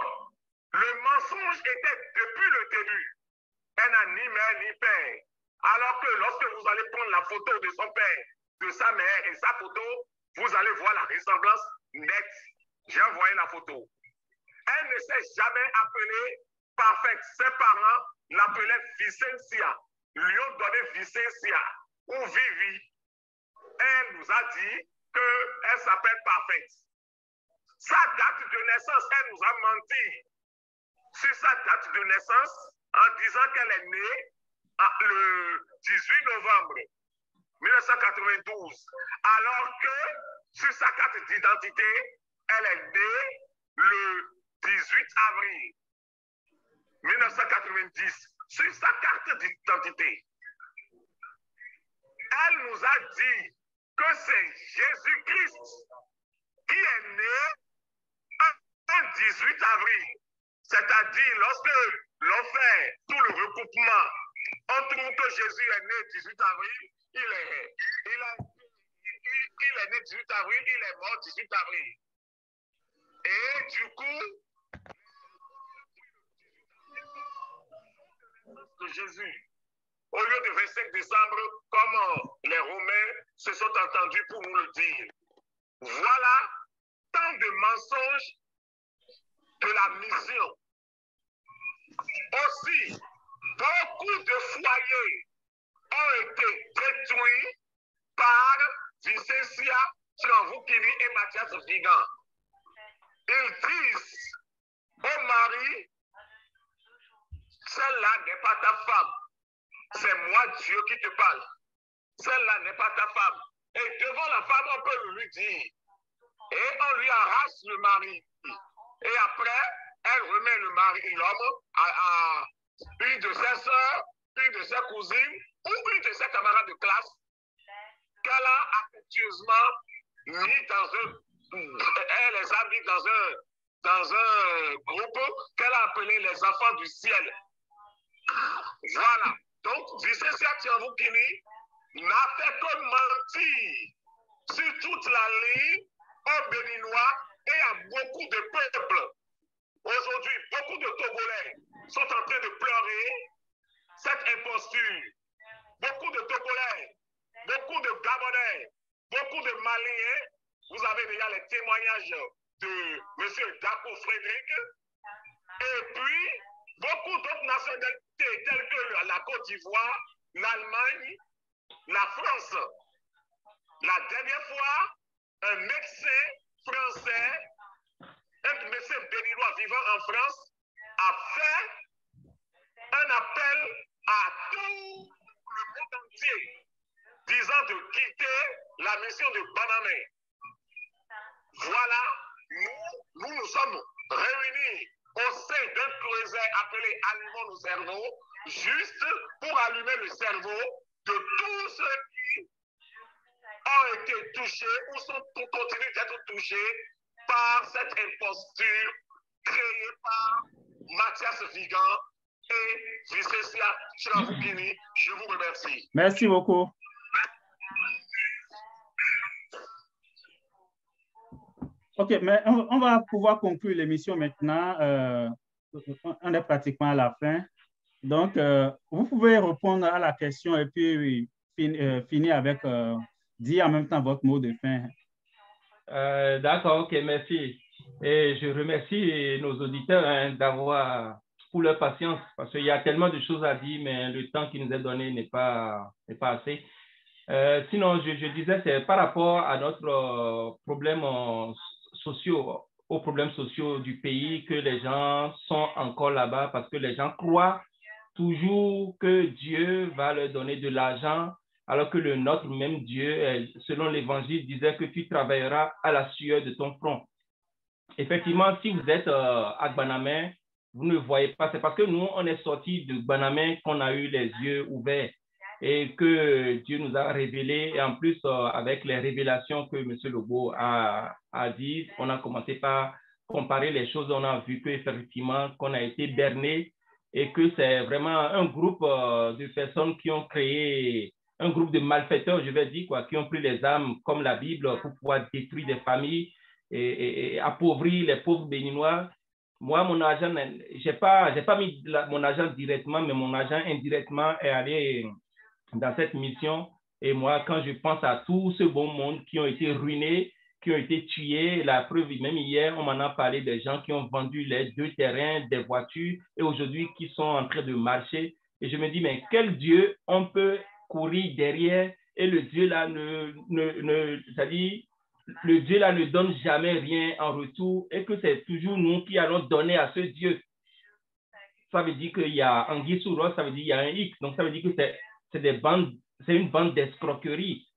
le mensonge était depuis le début. Elle n'a ni mère ni père. Alors que lorsque vous allez prendre la photo de son père, de sa mère et sa photo, vous allez voir la ressemblance nette. J'ai envoyé la photo. Elle ne s'est jamais appelée parfaite. Ses parents l'appelaient Vicentia, lui ont donné Vicentia ou Vivi. Elle nous a dit qu'elle s'appelle parfaite. Sa date de naissance, elle nous a menti sur sa date de naissance en disant qu'elle est née le 18 novembre 1992, alors que sur sa carte d'identité, elle est née le 18 avril 1990. Sur sa carte d'identité, elle nous a dit que c'est Jésus-Christ qui est né le 18 avril. C'est-à-dire, lorsque l'on fait tout le recoupement, on trouve que Jésus est né le 18 avril, il est né 18 avril, il est mort 18 avril. Et du coup, de Jésus, au lieu de 25 décembre, comme les Romains se sont entendus pour nous le dire. Voilà tant de mensonges de la mission. Aussi, beaucoup de foyers ont été détruits par Vicentia, Tianvoukini et Mathias Vigan. Ils disent au mari, celle-là n'est pas ta femme, c'est moi Dieu qui te parle. Celle-là n'est pas ta femme. Et devant la femme, on peut lui dire. Et on lui arrache le mari. Et après, elle remet le mari, l'homme, à une de ses soeurs, une de ses cousines ou une de ses camarades de classe qu'elle a affectueusement mis dans un... Elle les a mis dans un groupe qu'elle a appelé les enfants du ciel. Voilà. Donc, Vicentia Tianvoukini n'a fait que mentir sur toute la ligne au Béninois et à beaucoup de peuples. Aujourd'hui, beaucoup de Togolais sont en train de pleurer cette imposture. Beaucoup de Togolais, beaucoup de Gabonais, beaucoup de Maliens, vous avez déjà les témoignages de M. Dakou Frédéric, et puis beaucoup d'autres nationalités telles que la Côte d'Ivoire, l'Allemagne, la France. La dernière fois, un médecin français, un médecin béninois vivant en France, a fait un appel à tout le monde entier, disant de quitter la mission de Banamé. Voilà, nous sommes réunis au sein d'un creuset appelé Allumons nos cerveaux, juste pour allumer le cerveau de tous ceux qui ont été touchés ou continuent d'être touchés par cette imposture créée par Mathias Vigan et Vicessia Chiravoukini. Je vous remercie. Merci beaucoup. OK, mais on va pouvoir conclure l'émission maintenant. On est pratiquement à la fin. Donc, vous pouvez répondre à la question et puis finir avec, dire en même temps votre mot de fin. D'accord, OK, merci. Et je remercie nos auditeurs d'avoir pour leur patience, parce qu'il y a tellement de choses à dire, mais le temps qui nous est donné n'est pas assez. Sinon, je disais, c'est par rapport à notre problème aux problèmes sociaux du pays que les gens sont encore là-bas, parce que les gens croient toujours que Dieu va leur donner de l'argent, alors que notre même Dieu, selon l'Évangile, disait que tu travailleras à la sueur de ton front. Effectivement, si vous êtes à Gbanamé, vous ne voyez pas. C'est parce que nous, on est sortis de Gbanamé qu'on a eu les yeux ouverts et que Dieu nous a révélé. Et en plus, avec les révélations que M. Lobo a dit, on a commencé par comparer les choses. On a vu qu'effectivement, qu'on a été berné et que c'est vraiment un groupe de personnes qui ont créé un groupe de malfaiteurs, je vais dire, qui ont pris les armes comme la Bible pour pouvoir détruire des familles et appauvrir les pauvres béninois. Moi, mon argent, j'ai pas mis mon argent directement, mais mon argent indirectement est allé dans cette mission. Et moi, quand je pense à tout ce bon monde qui ont été ruinés, qui ont été tués, la preuve, même hier, on m'en a parlé des gens qui ont vendu les 2 terrains, des voitures, et aujourd'hui qui sont en train de marcher. Et je me dis, mais quel Dieu on peut courir derrière, et le Dieu là c'est-à-dire, le Dieu là ne donne jamais rien en retour et que c'est toujours nous qui allons donner à ce Dieu. Ça veut dire qu'il y a Anguille sous roche, ça veut dire qu'il y a un X. Donc ça veut dire que c'est une bande d'escroquerie.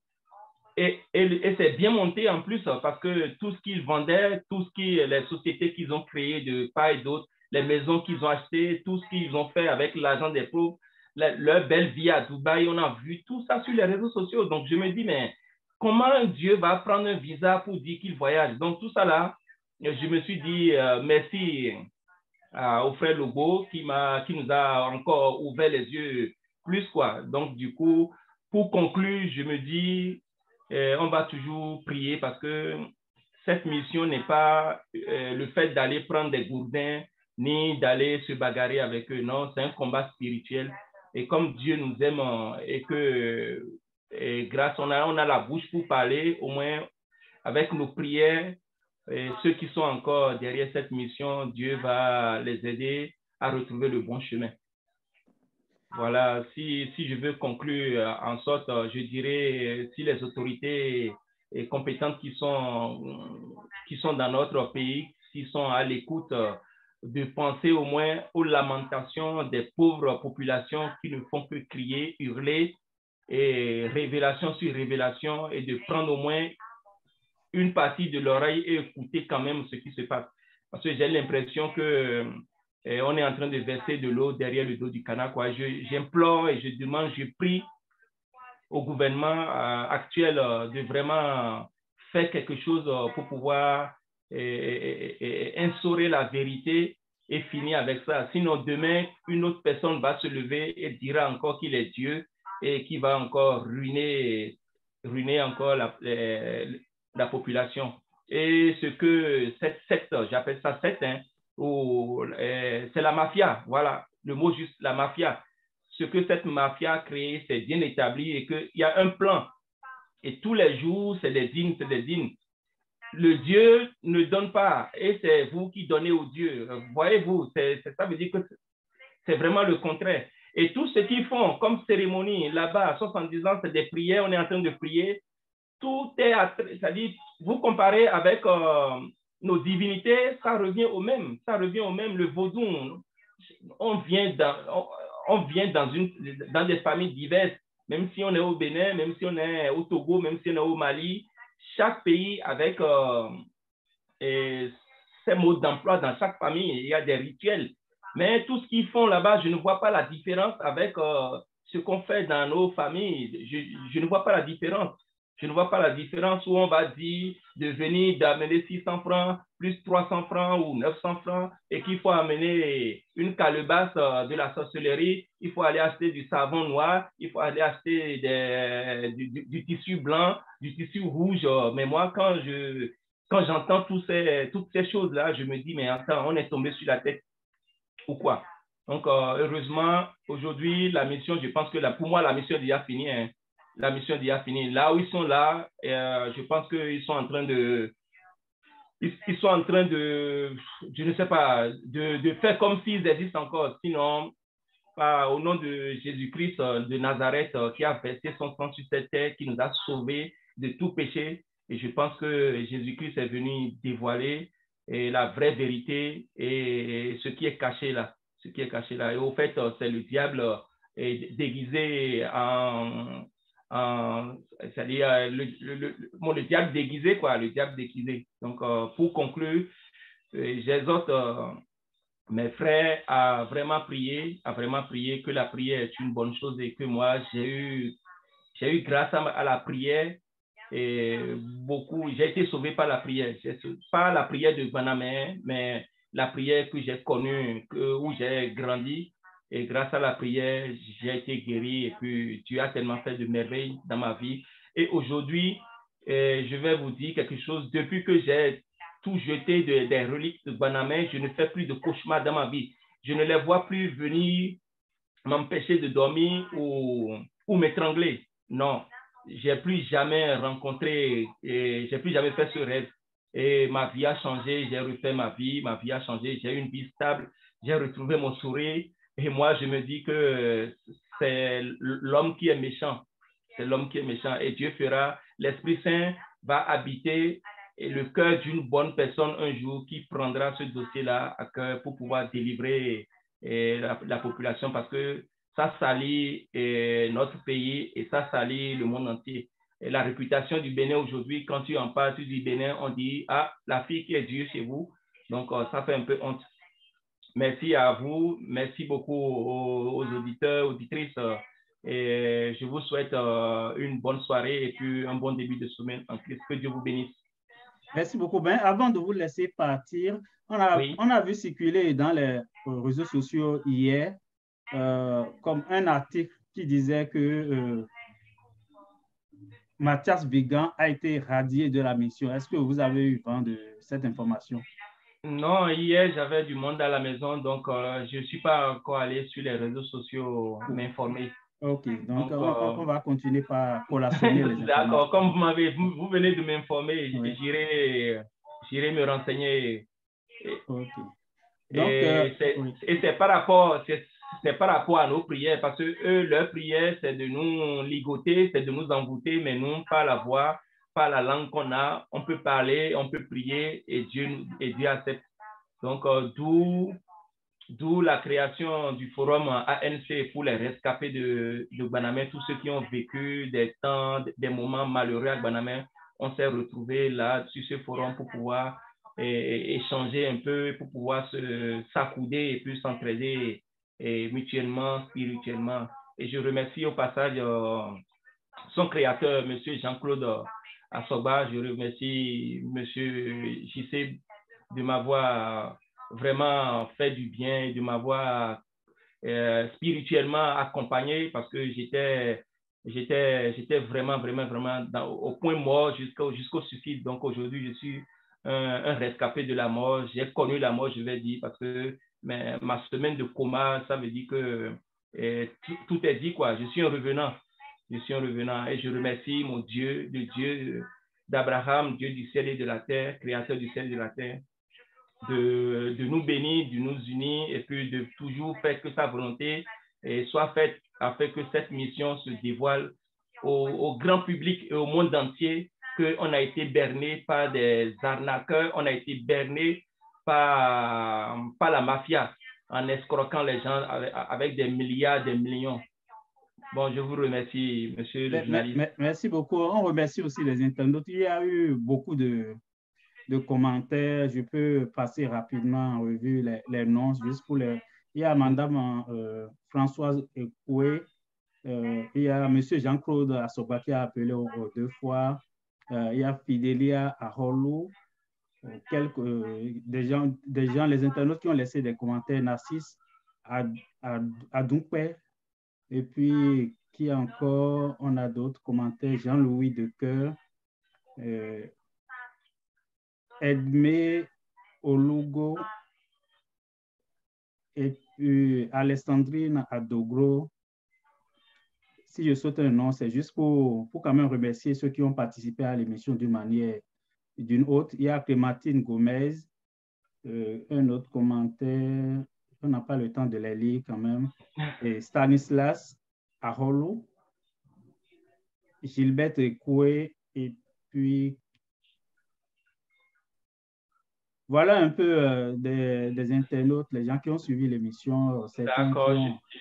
Et c'est bien monté en plus parce que tout ce qu'ils vendaient, les sociétés qu'ils ont créées de part et d'autre, les maisons qu'ils ont achetées, tout ce qu'ils ont fait avec l'argent des pauvres, leur belle vie à Dubaï, on a vu tout ça sur les réseaux sociaux. Donc je me dis, mais comment Dieu va prendre un visa pour dire qu'il voyage? Donc, tout ça là, je me suis dit merci au frère Lobo qui nous a encore ouvert les yeux plus, quoi. Donc, du coup, pour conclure, je me dis, on va toujours prier parce que cette mission n'est pas le fait d'aller prendre des gourdins ni d'aller se bagarrer avec eux. Non, c'est un combat spirituel. Et comme Dieu nous aime et que et grâce, on a la bouche pour parler, au moins avec nos prières, et ceux qui sont encore derrière cette mission, Dieu va les aider à retrouver le bon chemin. Voilà, si je veux conclure en sorte, je dirais, si les autorités compétentes qui sont dans notre pays, s'ils sont à l'écoute, de penser au moins aux lamentations des pauvres populations qui ne font que crier, hurler, et révélation sur révélation, et de prendre au moins une partie de l'oreille et écouter quand même ce qui se passe. Parce que j'ai l'impression que on est en train de verser de l'eau derrière le dos du canard, quoi. J'implore et je demande, je prie au gouvernement actuel de vraiment faire quelque chose pour pouvoir instaurer la vérité et finir avec ça. Sinon, demain, une autre personne va se lever et dira encore qu'il est Dieu et qui va encore ruiner encore la population. Et ce que cette secte, j'appelle ça secte, c'est la mafia, voilà, le mot juste, la mafia. Ce que cette mafia a créé, c'est bien établi et qu'il y a un plan. Et tous les jours, c'est des dînes, c'est des dînes. le Dieu ne donne pas et c'est vous qui donnez au Dieu. Voyez-vous, ça veut dire que c'est vraiment le contraire. Et tout ce qu'ils font comme cérémonie là-bas, 70 ans, c'est des prières, on est en train de prier. Tout est, c'est-à-dire, vous comparez avec nos divinités, ça revient au même. Ça revient au même. Le vaudou, on vient dans des familles diverses, même si on est au Bénin, même si on est au Togo, même si on est au Mali, chaque pays avec ses modes d'emploi dans chaque famille, il y a des rituels. Mais tout ce qu'ils font là-bas, je ne vois pas la différence avec ce qu'on fait dans nos familles. Je ne vois pas la différence. Je ne vois pas la différence où on va dire de venir d'amener 600 francs plus 300 francs ou 900 francs et qu'il faut amener une calebasse de la sorcellerie, il faut aller acheter du savon noir, il faut aller acheter du tissu blanc, du tissu rouge. Mais moi, quand j'entends toutes ces choses-là, je me dis, mais attends, on est tombé sur la tête ou quoi? Donc, heureusement, aujourd'hui, la mission, je pense que pour moi, la mission est déjà finie. Hein. La mission est déjà finie. Là où ils sont là, je pense qu'ils sont en train de... Ils sont en train de, je ne sais pas, de faire comme s'ils existent encore. Sinon, au nom de Jésus-Christ de Nazareth qui a versé son sang sur cette terre, qui nous a sauvés de tout péché. Et je pense que Jésus-Christ est venu dévoiler la vraie vérité et ce qui est caché là. Ce qui est caché là. Et au fait, c'est le diable déguisé c'est-à-dire le diable déguisé, quoi, le diable déguisé. Donc, pour conclure, j'exhorte mes frères à vraiment prier que la prière est une bonne chose et que moi, j'ai eu grâce à la prière et j'ai été sauvé par la prière. Pas la prière de Banamé, mais la prière que j'ai connue, où j'ai grandi. Et grâce à la prière, j'ai été guéri et puis Dieu a tellement fait de merveilles dans ma vie. Et aujourd'hui, je vais vous dire quelque chose. Depuis que j'ai tout jeté des reliques de Banamé, je ne fais plus de cauchemars dans ma vie. Je ne les vois plus venir m'empêcher de dormir ou m'étrangler. Non, j'ai plus jamais rencontré, j'ai plus jamais fait ce rêve. Et ma vie a changé, j'ai refait ma vie a changé, j'ai eu une vie stable, j'ai retrouvé mon sourire. Et moi, je me dis que c'est l'homme qui est méchant. C'est l'homme qui est méchant. Et Dieu fera, l'Esprit Saint va habiter le cœur d'une bonne personne un jour qui prendra ce dossier-là à cœur pour pouvoir délivrer la population parce que ça salit notre pays et ça salit le monde entier. Et la réputation du Bénin aujourd'hui, quand tu en parles du Bénin, on dit « Ah, la fille qui est Dieu chez vous ». Donc, ça fait un peu honte. Merci à vous. Merci beaucoup aux auditeurs, auditrices. Et je vous souhaite une bonne soirée et puis un bon début de semaine en Christ. Que Dieu vous bénisse. Merci beaucoup. Ben, avant de vous laisser partir, on a vu circuler dans les réseaux sociaux hier comme un article qui disait que Mathias Vigan a été radié de la mission. Est-ce que vous avez eu vent de cette information? Non, hier, j'avais du monde à la maison, donc je ne suis pas encore allé sur les réseaux sociaux m'informer. OK, donc on va continuer par collationner les informations. D'accord, comme vous venez de m'informer, oui. J'irai me renseigner. OK. Donc, et c'est par rapport à nos prières, parce que eux, leur prière, c'est de nous ligoter, c'est de nous envoûter, mais nous, par la voix, par la langue qu'on a, on peut parler, on peut prier et Dieu accepte. Donc, d'où la création du forum ANC pour les rescapés de Banamé, tous ceux qui ont vécu des moments malheureux à Banamé, on s'est retrouvés là sur ce forum pour pouvoir échanger un peu, pour pouvoir s'accouder et puis s'entraider mutuellement, spirituellement. Et je remercie au passage son créateur, M. Jean-Claude Assoba. Je remercie M. JC de m'avoir vraiment fait du bien et de m'avoir spirituellement accompagné parce que j'étais vraiment au point mort jusqu'au suicide. Donc aujourd'hui, je suis un rescapé de la mort. J'ai connu la mort, je vais dire, parce que ma semaine de coma, ça veut dire que tout est dit, quoi. Je suis un revenant et je remercie mon Dieu, le Dieu d'Abraham, Dieu du ciel et de la terre, créateur du ciel et de la terre, de nous bénir, de nous unir et puis de toujours faire que sa volonté soit faite afin que cette mission se dévoile au grand public et au monde entier, qu'on a été berné par des arnaqueurs, on a été berné par la mafia en escroquant les gens avec des milliards, des millions. Bon, je vous remercie, monsieur le journaliste. Merci beaucoup. On remercie aussi les internautes. Il y a eu beaucoup de commentaires. Je peux passer rapidement en revue les noms juste pour les... Il y a Madame Françoise Ekoué. Il y a M. Jean-Claude Assoba qui a appelé 2 fois. Il y a Fidélia Arolo. Des gens, les internautes qui ont laissé des commentaires. Narcisse Adoumpe. Et puis, qui encore? On a d'autres commentaires. Jean-Louis Decoeur. Edmé Olugo. Et puis, Alessandrine Adogro. Si je saute un nom, c'est juste pour quand même remercier ceux qui ont participé à l'émission d'une manière ou d'une autre. Il y a Clémentine Gomez, un autre commentaire, on n'a pas le temps de les lire quand même, et Stanislas Arolo, Gilbert Ekoué, et puis voilà un peu des internautes, les gens qui ont suivi l'émission. D'accord,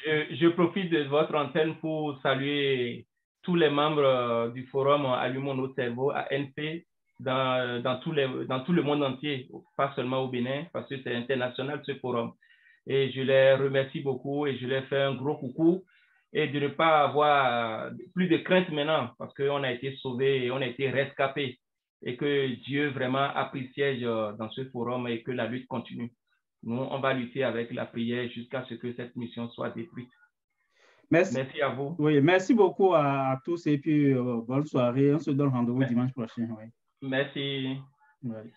je profite de votre antenne pour saluer tous les membres du forum Allumons nos cerveaux, ANP, dans tout le monde entier, pas seulement au Bénin, parce que c'est international ce forum. Et je les remercie beaucoup et je les fais un gros coucou et de ne pas avoir plus de crainte maintenant, parce qu'on a été sauvés et on a été rescapés et que Dieu vraiment a pris siège dans ce forum et que la lutte continue. Nous, on va lutter avec la prière jusqu'à ce que cette mission soit détruite. Merci à vous. Oui, merci beaucoup à tous et puis bonne soirée. On se donne rendez-vous dimanche prochain. Oui. Merci. Oui.